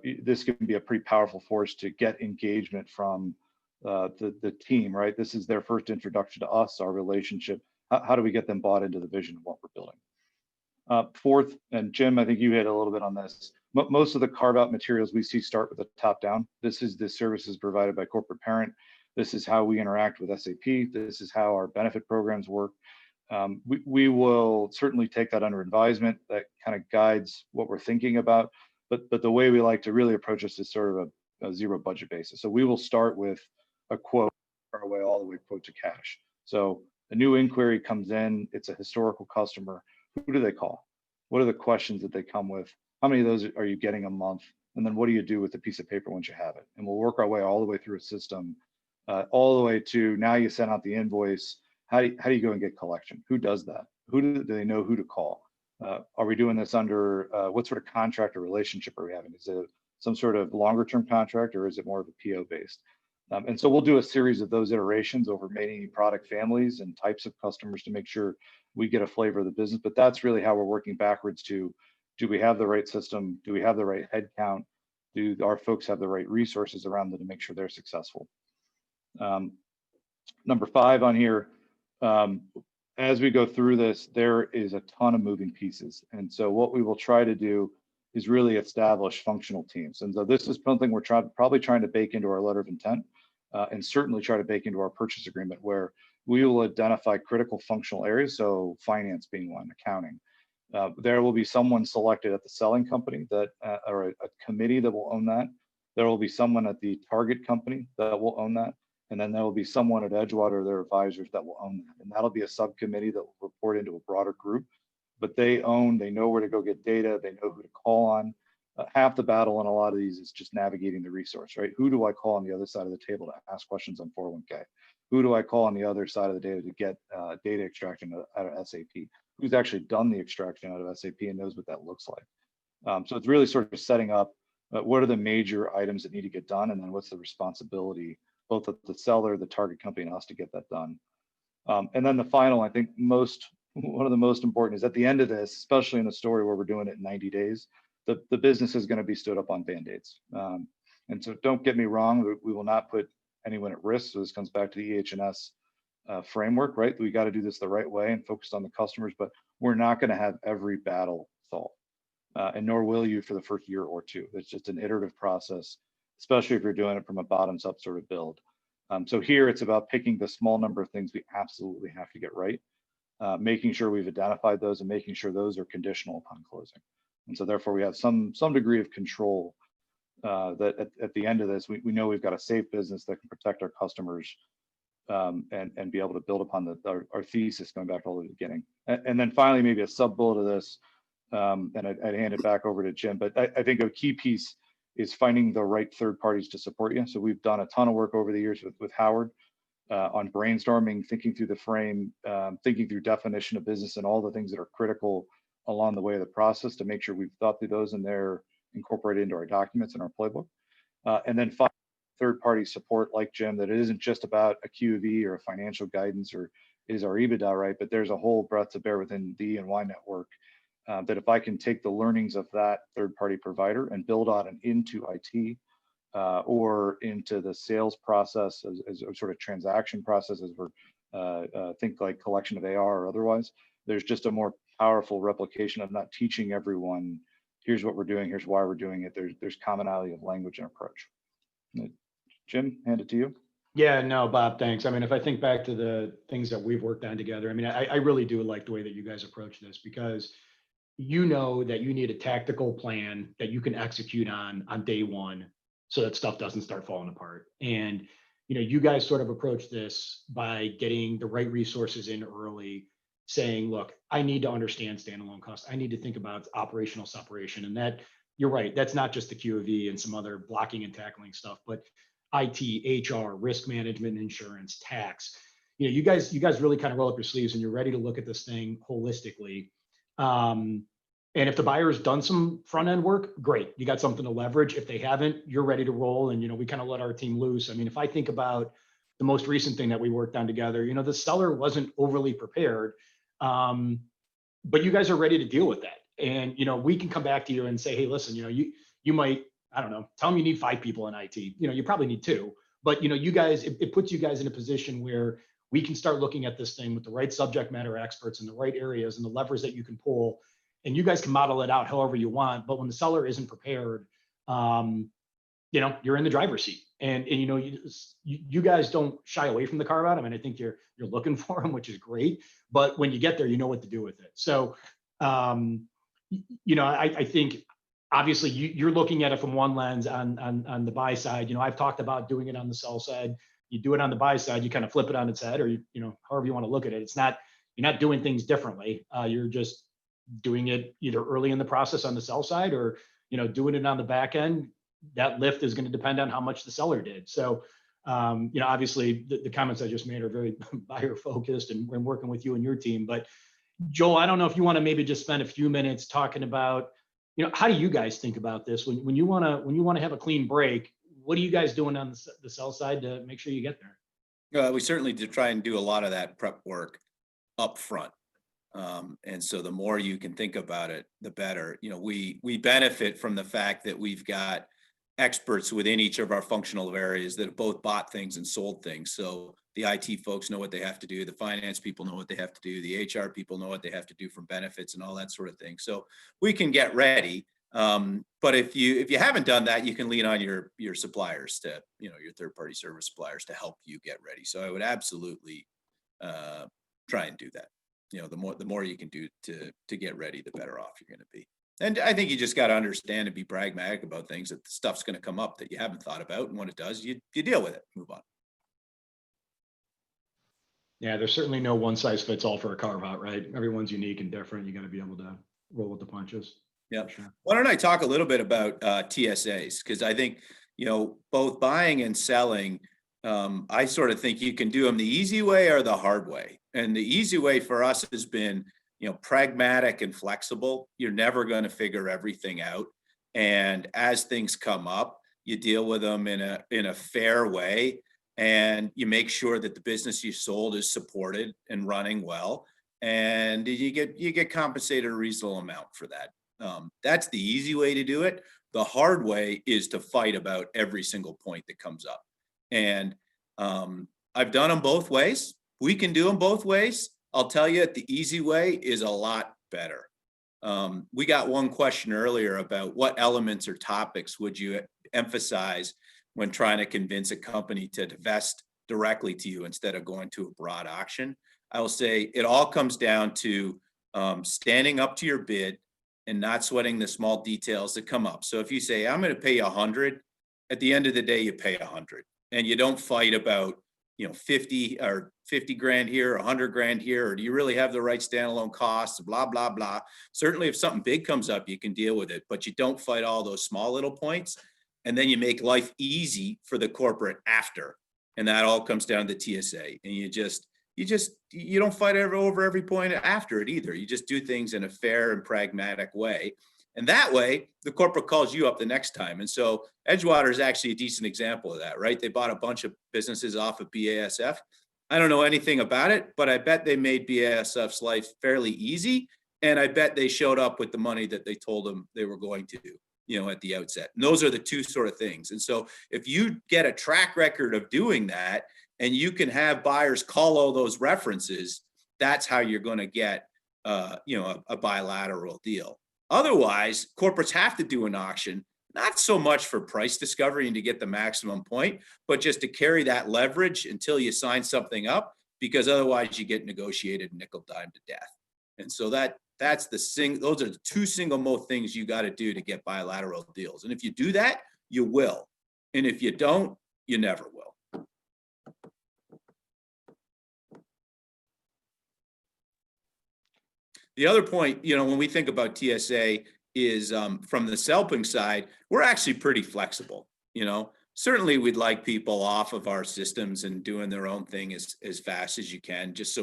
this can be a pretty powerful force to get engagement from the team, right? This is their first introduction to us, our relationship. How do we get them bought into the vision of what we're building? 4th, and Jim, I think you hit a little bit on this. Most of the carve-out materials we see start with a top-down. This is the services provided by corporate parent. This is how we interact with SAP. This is how our benefit programs work. We will certainly take that under advisement. That kind of guides what we're thinking about. But the way we like to really approach this is sort of a zero budget basis. So we will start with a quote, our way all the way quote to cash. So a new inquiry comes in. It's a historical customer. Who do they call? What are the questions that they come with? How many of those are you getting a month? And then what do you do with the piece of paper once you have it? And we'll work our way all the way through a system, all the way to now you send out the invoice. How do you go and get collection? Who does that? Who do they know who to call? Are we doing this under what sort of contract or relationship are we having? Is it some sort of longer term contract or is it more of a PO based? And so we'll do a series of those iterations over many product families and types of customers to make sure we get a flavor of the business. But that's really how we're working backwards to, do we have the right system? Do we have the right head count? Do our folks have the right resources around them to make sure they're successful? Number 5 on here, as we go through this, there is a ton of moving pieces. And so what we will try to do is really establish functional teams. And so this is something we're probably trying to bake into our letter of intent, and certainly try to bake into our purchase agreement, where we will identify critical functional areas. So finance being one, accounting. There will be someone selected at the selling company that, or a committee that will own that. There will be someone at the target company that will own that. And then there will be someone at Edgewater, their advisors, that will own that. And that'll be a subcommittee that will report into a broader group. But they know where to go get data. They know who to call on. Half the battle in a lot of these is just navigating the resource, right? Who do I call on the other side of the table to ask questions on 401k? Who do I call on the other side of the data to get data extraction out of SAP? Who's actually done the extraction out of SAP and knows what that looks like? So it's really sort of setting up what are the major items that need to get done, and then what's the responsibility, both of the seller, the target company, and us to get that done. And then the final, I think one of the most important is at the end of this, especially in a story where we're doing it in 90 days, the business is going to be stood up on Band-Aids. And so don't get me wrong, we will not put anyone at risk. So this comes back to the EH&S framework, right? We got to do this the right way and focus on the customers, but we're not going to have every battle solved, and nor will you for the first year or two. It's just an iterative process, especially if you're doing it from a bottoms up sort of build. So here it's about picking the small number of things we absolutely have to get right, making sure we've identified those and making sure those are conditional upon closing. And so therefore we have some degree of control that at the end of this, we know we've got a safe business that can protect our customers, and be able to build upon our thesis going back all the way to the beginning. And then finally, maybe a sub bullet of this, and I'd hand it back over to Jim, but I think a key piece is finding the right third parties to support you. So we've done a ton of work over the years with Howard on brainstorming, thinking through the frame, thinking through definition of business and all the things that are critical along the way of the process to make sure we've thought through those and they're incorporated into our documents and our playbook. And then finally, third-party support like Jim, that it isn't just about a QV or a financial guidance or is our EBITDA right, but there's a whole breadth to bear within the E&Y network, that if I can take the learnings of that third-party provider and build on it into IT, or into the sales process as a sort of transaction process as we're think like collection of AR or otherwise. There's just a more powerful replication of not teaching everyone, here's what we're doing, here's why we're doing it. There's commonality of language and approach. Jim, hand it to you. Yeah, no, Bob, thanks. I mean, if I think back to the things that we've worked on together, I mean, I really do like the way that you guys approach this, because you know that you need a tactical plan that you can execute on day one, so that stuff doesn't start falling apart. And, you know, you guys sort of approach this by getting the right resources in early, saying, look, I need to understand standalone costs. I need to think about operational separation. And that, you're right, that's not just the QOV and some other blocking and tackling stuff, but IT, HR, risk management, insurance, tax. You know, you guys really kind of roll up your sleeves and you're ready to look at this thing holistically. And if the buyer's done some front end work, great, you got something to leverage. If they haven't, you're ready to roll. And, you know, we kind of let our team loose. I mean, if I think about the most recent thing that we worked on together, you know, the seller wasn't overly prepared, but you guys are ready to deal with that. And, you know, we can come back to you and say, hey, listen, you know, you might, I don't know, tell them you need 5 people in IT. You know, you probably need 2, but, you know, you guys, it puts you guys in a position where we can start looking at this thing with the right subject matter experts in the right areas and the levers that you can pull, and you guys can model it out however you want. But when the seller isn't prepared, you know, you're in the driver's seat. And you know, you guys don't shy away from the carve-out. I mean, I think you're looking for them, which is great. But when you get there, you know what to do with it. So, you know, I think obviously you're looking at it from one lens on the buy side. You know, I've talked about doing it on the sell side. You do it on the buy side, you kind of flip it on its head, or you know, however you want to look at it. It's not, you're not doing things differently. You're just doing it either early in the process on the sell side, or, you know, doing it on the back end. That lift is going to depend on how much the seller did. So, you know, obviously the comments I just made are very buyer focused and working with you and your team. But Joel, I don't know if you want to maybe just spend a few minutes talking about, you know, how do you guys think about this when you want to have a clean break? What are you guys doing on the sell side to make sure you get there? We certainly do try and do a lot of that prep work up front. And so the more you can think about it, the better. You know, we benefit from the fact that we've got experts within each of our functional areas that have both bought things and sold things. So the IT folks know what they have to do. The finance people know what they have to do. The HR people know what they have to do from benefits and all that sort of thing. So we can get ready. But if you haven't done that, you can lean on your suppliers to, you know, your third-party service suppliers to help you get ready. So I would absolutely try and do that. You know, the more you can do to get ready, the better off you're going to be. And I think you just got to understand and be pragmatic about things, that the stuff's going to come up that you haven't thought about. And when it does, you deal with it, move on. Yeah, there's certainly no one size fits all for a carve out, right? Everyone's unique and different. You got to be able to roll with the punches. Yeah. Sure. Why don't I talk a little bit about TSAs? Because I think, you know, both buying and selling, I sort of think you can do them the easy way or the hard way. And the easy way for us has been, you know, pragmatic and flexible. You're never going to figure everything out. And as things come up, you deal with them in a fair way. And you make sure that the business you sold is supported and running well. And you get compensated a reasonable amount for that. That's the easy way to do it. The hard way is to fight about every single point that comes up. And I've done them both ways. We can do them both ways. I'll tell you, the easy way is a lot better. We got one question earlier about what elements or topics would you emphasize when trying to convince a company to divest directly to you instead of going to a broad auction. I will say it all comes down to standing up to your bid and not sweating the small details that come up. So if you say, I'm going to pay you 100, at the end of the day, you pay 100, and you don't fight about, you know, 50 grand here, 100 grand here, or do you really have the right standalone costs, blah, blah, blah. Certainly if something big comes up, you can deal with it, but you don't fight all those small little points. And then you make life easy for the corporate after. And that all comes down to TSA. And you don't fight over every point after it either. You just do things in a fair and pragmatic way. And that way, the corporate calls you up the next time. And so Edgewater is actually a decent example of that, right? They bought a bunch of businesses off of BASF. I don't know anything about it, but I bet they made BASF's life fairly easy. And I bet they showed up with the money that they told them they were going to do, you know, at the outset. And those are the two sort of things. And so if you get a track record of doing that, and you can have buyers call all those references, that's how you're going to get a bilateral deal. Otherwise, corporates have to do an auction, not so much for price discovery and to get the maximum point, but just to carry that leverage until you sign something up, because otherwise you get negotiated nickel dime to death. And so those are the two single most things you got to do to get bilateral deals. And if you do that, you will. And if you don't, you never will. The other point, when we think about TSA is from the selling side, we're actually pretty flexible. Certainly we'd like people off of our systems and doing their own thing as fast as you can, just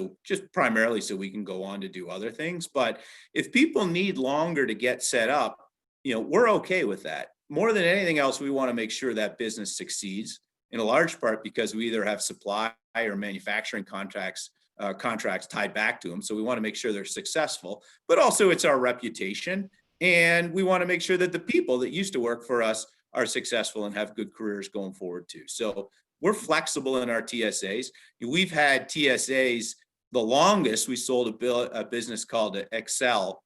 primarily so we can go on to do other things. But if people need longer to get set up, we're okay with that. More than anything else, we want to make sure that business succeeds, in a large part because we either have supply or manufacturing contracts tied back to them. So we want to make sure they're successful, but also it's our reputation. And we want to make sure that the people that used to work for us are successful and have good careers going forward too. So we're flexible in our TSAs. We've had TSAs, the longest we sold a business called Excel.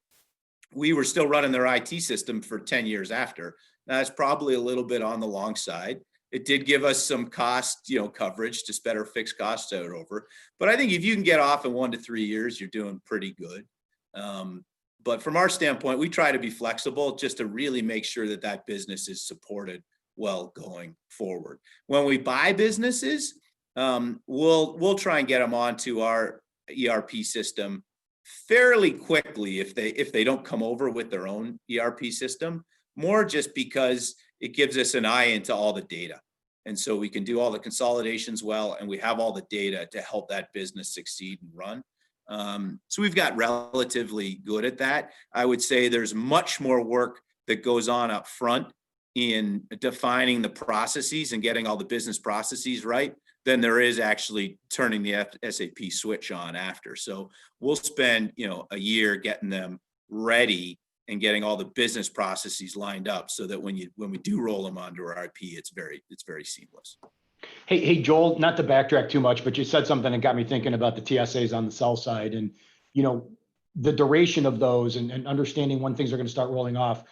We were still running their IT system for 10 years after. That's probably a little bit on the long side. It did give us some cost, coverage to spread our fixed costs out over. But I think if you can get off in 1 to 3 years, you're doing pretty good. But from our standpoint, we try to be flexible just to really make sure that business is supported well going forward. When we buy businesses, we'll try and get them onto our ERP system fairly quickly if they don't come over with their own ERP system, more just because it gives us an eye into all the data. And so we can do all the consolidations well, and we have all the data to help that business succeed and run. So we've got relatively good at that. I would say there's much more work that goes on up front in defining the processes and getting all the business processes right than there is actually turning the SAP switch on after. So we'll spend, a year getting them ready and getting all the business processes lined up so that when we do roll them onto our IP, it's very seamless. Hey, Joel, not to backtrack too much, but you said something that got me thinking about the TSAs on the sell side and, the duration of those and understanding when things are going to start rolling off.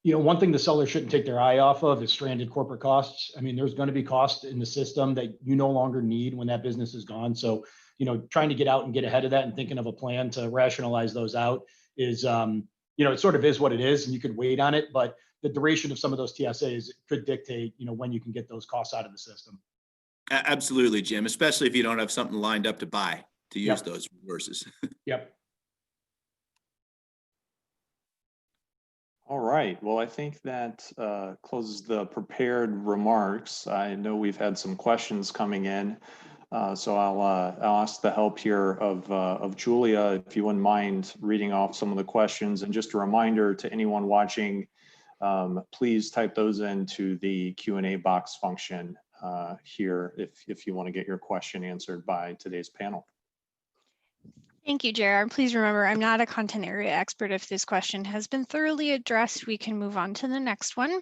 One thing the seller shouldn't take their eye off of is stranded corporate costs. I mean, there's going to be costs in the system that you no longer need when that business is gone. So, trying to get out and get ahead of that and thinking of a plan to rationalize those out is, it sort of is what it is, and you could wait on it, but the duration of some of those TSAs could dictate, when you can get those costs out of the system. Absolutely, Jim, especially if you don't have something lined up to buy to use those resources. Yep. All right. Well, I think that closes the prepared remarks. I know we've had some questions coming in, so I'll ask the help here of Julia, if you wouldn't mind reading off some of the questions. And just a reminder to anyone watching, please type those into the Q&A box function here if you want to get your question answered by today's panel. Thank you, Gerard. Please remember, I'm not a content area expert. If this question has been thoroughly addressed, we can move on to the next one.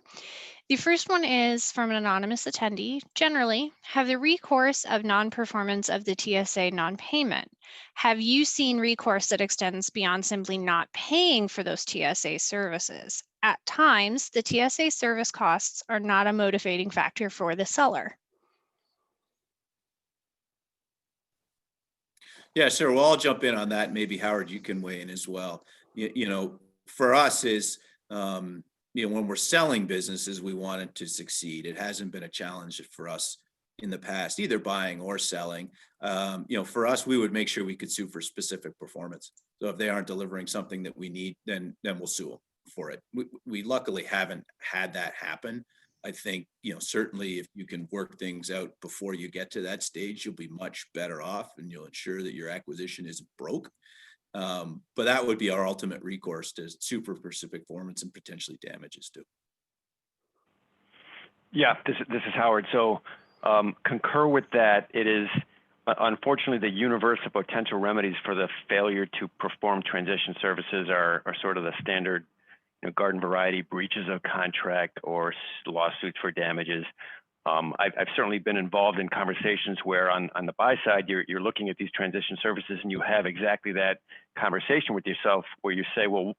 The first one is from an anonymous attendee. Generally, have the recourse of non-performance of the TSA non-payment. Have you seen recourse that extends beyond simply not paying for those TSA services? At times, the TSA service costs are not a motivating factor for the seller. Yeah, sure. Well, I'll jump in on that. Maybe Howard, you can weigh in as well. For us is, when we're selling businesses, we want it to succeed. It hasn't been a challenge for us in the past, either buying or selling. For us, we would make sure we could sue for specific performance. So if they aren't delivering something that we need, then we'll sue them for it. We luckily haven't had that happen. I think, certainly if you can work things out before you get to that stage, you'll be much better off and you'll ensure that your acquisition isn't broke. But that would be our ultimate recourse to sue for specific performance and potentially damages too. Yeah, this is Howard. So concur with that. It is unfortunately the universe of potential remedies for the failure to perform transition services are sort of the standard garden variety breaches of contract or lawsuits for damages. I've certainly been involved in conversations where on the buy side, you're looking at these transition services and you have exactly that conversation with yourself where you say, well,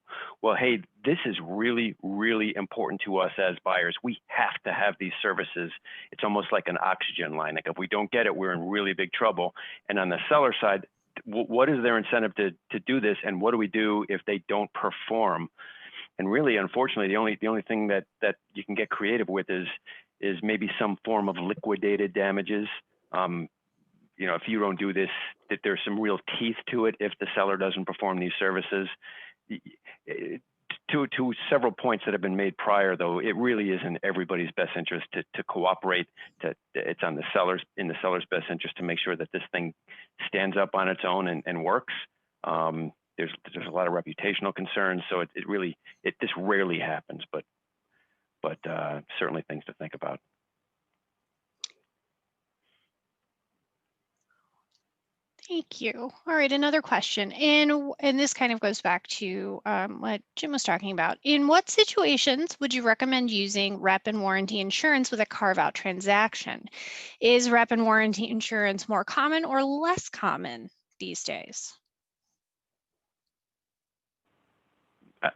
hey, this is really, really important to us as buyers. We have to have these services. It's almost like an oxygen line. Like if we don't get it, we're in really big trouble. And on the seller side, what is their incentive to do this? And what do we do if they don't perform? And really, unfortunately, the only thing that you can get creative with is maybe some form of liquidated damages. You know, if you don't do this, that there's some real teeth to it if the seller doesn't perform these services. To several points that have been made prior, though, it really is in everybody's best interest to cooperate. It's in the seller's best interest to make sure that this thing stands up on its own and works. There's a lot of reputational concerns, so this rarely happens, but certainly things to think about. Thank you. All right, another question. And this kind of goes back to what Jim was talking about. In what situations would you recommend using rep and warranty insurance with a carve-out transaction? Is rep and warranty insurance more common or less common these days?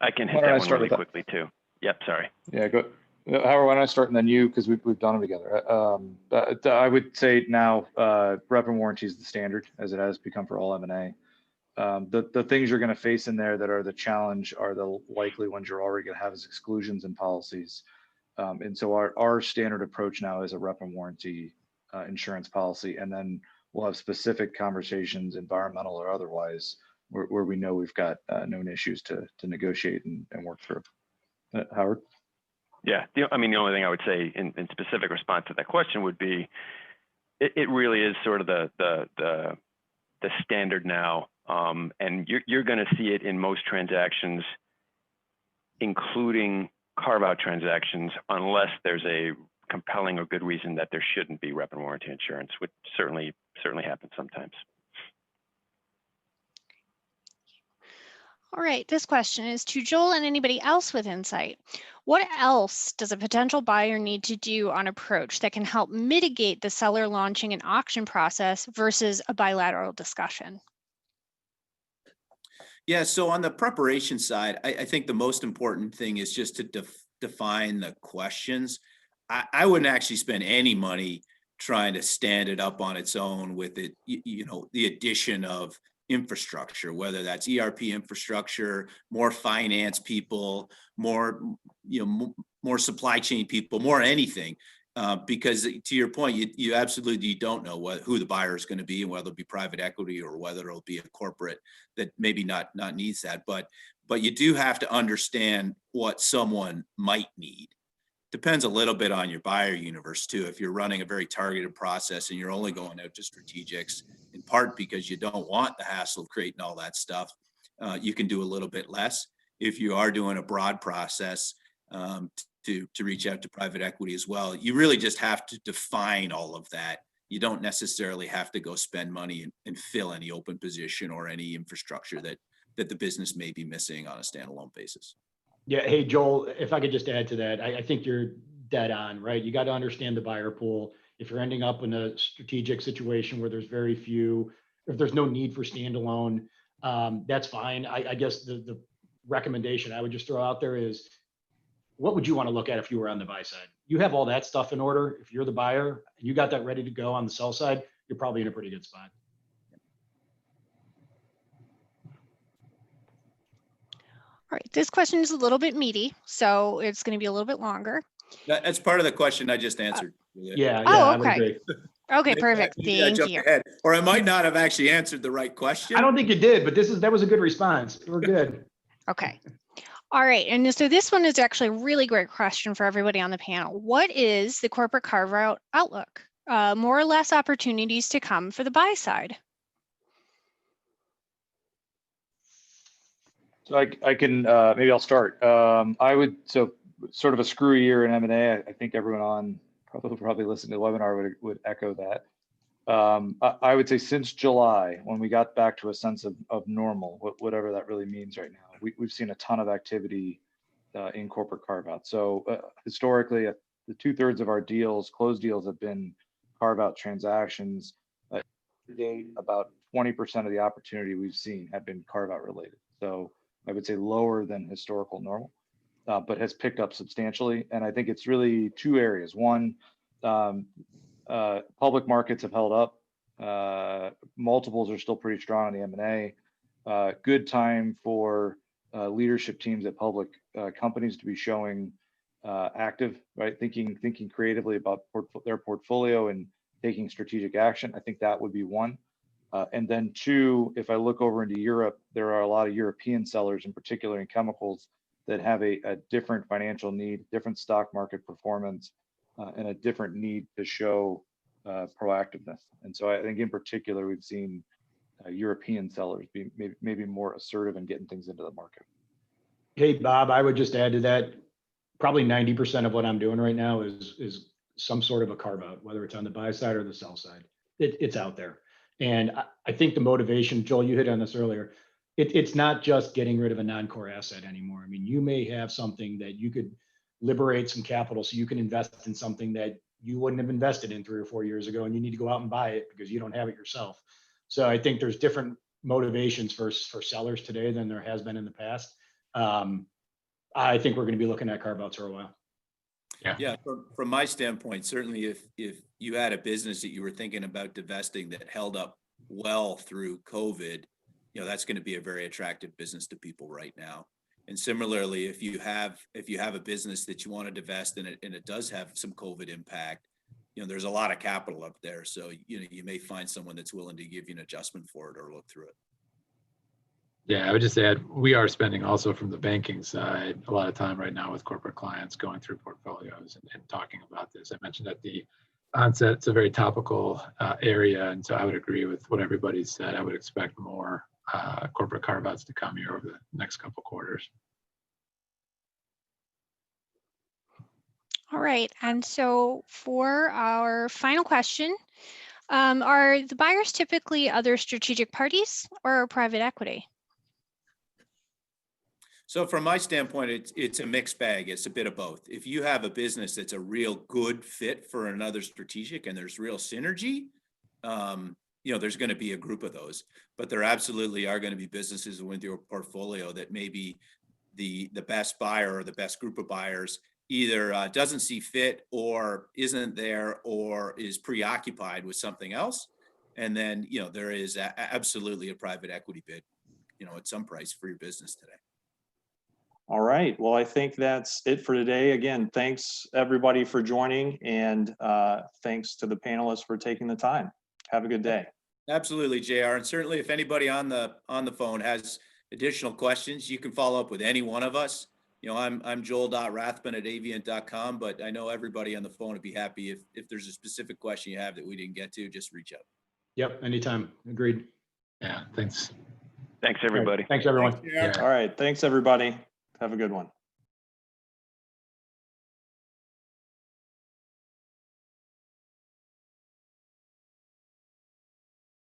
I can hit that one really quickly too. Yep, sorry. Yeah, go. Howard, why don't I start and then you, because we've done them together. I would say now rep and warranty is the standard, as it has become for all M&A. The things you're going to face in there that are the challenge are the likely ones you're already going to have as exclusions and policies. And so our standard approach now is a rep and warranty insurance policy, and then we'll have specific conversations, environmental or otherwise, where we know we've got known issues to negotiate and work through. Howard? Yeah, I mean, the only thing I would say in specific response to that question would be, it really is sort of the standard now, and you're going to see it in most transactions, including carve-out transactions, unless there's a compelling or good reason that there shouldn't be rep and warranty insurance, which certainly happens sometimes. All right, this question is to Joel and anybody else with insight. What else does a potential buyer need to do on approach that can help mitigate the seller launching an auction process versus a bilateral discussion? Yeah, so on the preparation side, I think the most important thing is just to define the questions. I wouldn't actually spend any money trying to stand it up on its own with it, the addition of infrastructure, whether that's ERP infrastructure, more finance people, more supply chain people, more anything. Because to your point, you absolutely don't know who the buyer is going to be and whether it'll be private equity or whether it'll be a corporate that maybe not needs that. But you do have to understand what someone might need. Depends a little bit on your buyer universe too. If you're running a very targeted process and you're only going out to strategics, in part because you don't want the hassle of creating all that stuff, you can do a little bit less. If you are doing a broad process to reach out to private equity as well, you really just have to define all of that. You don't necessarily have to go spend money and fill any open position or any infrastructure that the business may be missing on a standalone basis. Yeah. Hey, Joel, if I could just add to that, I think you're dead on, right? You got to understand the buyer pool. If you're ending up in a strategic situation where there's very few, if there's no need for standalone, that's fine. I guess the recommendation I would just throw out there is, what would you want to look at if you were on the buy side? You have all that stuff in order. If you're the buyer and you got that ready to go on the sell side, you're probably in a pretty good spot. All right, this question is a little bit meaty, so it's going to be a little bit longer. That's part of the question I just answered. Yeah, oh, I okay. would agree. Okay, perfect. Thank you. Ahead. Or I might not have actually answered the right question. I don't think you did, but that was a good response. We're good. Okay. All right, and so this one is actually a really great question for everybody on the panel. What is the corporate carve-out outlook? More or less opportunities to come for the buy side? So I can maybe I'll start. So sort of a screwy year in M&A. I think everyone on probably listening to the webinar would echo that. I would say since July, when we got back to a sense of normal, whatever that really means right now, we've seen a ton of activity in corporate carve-out. So historically, the 2/3 of our deals, closed deals, have been carve-out transactions. To date, about 20% of the opportunity we've seen have been carve-out related. So I would say lower than historical normal, but has picked up substantially. And I think it's really two areas. One, public markets have held up. Multiples are still pretty strong on the M&A. Good time for leadership teams at public companies to be showing active, right? Thinking creatively about their portfolio and taking strategic action. I think that would be one. And then two, if I look over into Europe, there are a lot of European sellers, in particular in chemicals, that have a different financial need, different stock market performance, and a different need to show proactiveness. And so I think in particular, we've seen European sellers be maybe more assertive in getting things into the market. Hey, Bob, I would just add to that, probably 90% of what I'm doing right now is some sort of a carve out, whether it's on the buy side or the sell side. It's out there. And I think the motivation, Joel, you hit on this earlier, it's not just getting rid of a non-core asset anymore. I mean, you may have something that you could liberate some capital so you can invest in something that you wouldn't have invested in 3 or 4 years ago, and you need to go out and buy it because you don't have it yourself. So I think there's different motivations for sellers today than there has been in the past. I think we're going to be looking at carve-outs for a while. Yeah. From my standpoint, certainly if you had a business that you were thinking about divesting that held up well through COVID, that's going to be a very attractive business to people right now. And similarly, if you have a business that you want to divest and it does have some COVID impact, there's a lot of capital up there. So, you may find someone that's willing to give you an adjustment for it or look through it. Yeah, I would just add, we are spending also from the banking side a lot of time right now with corporate clients going through portfolios and talking about this. I mentioned at the onset, it's a very topical area. And so I would agree with what everybody said. I would expect more corporate carve-outs to come here over the next couple quarters. All right, and so for our final question, are the buyers typically other strategic parties or private equity? So from my standpoint, it's a mixed bag. It's a bit of both. If you have a business that's a real good fit for another strategic and there's real synergy, there's going to be a group of those. But there absolutely are going to be businesses with your portfolio that maybe the best buyer or the best group of buyers either doesn't see fit or isn't there or is preoccupied with something else. And then, there is absolutely a private equity bid, at some price for your business today. All right. Well, I think that's it for today. Again, thanks everybody for joining, and thanks to the panelists for taking the time. Have a good day. Absolutely, JR. And certainly if anybody on the phone has additional questions, you can follow up with any one of us. I'm joel.rathbun@avient.com, but I know everybody on the phone would be happy if there's a specific question you have that we didn't get to, just reach out. Yep, anytime. Agreed. Yeah, thanks. Thanks, everybody. Thanks, everyone. Thanks, All right. Thanks, everybody. Have a good one.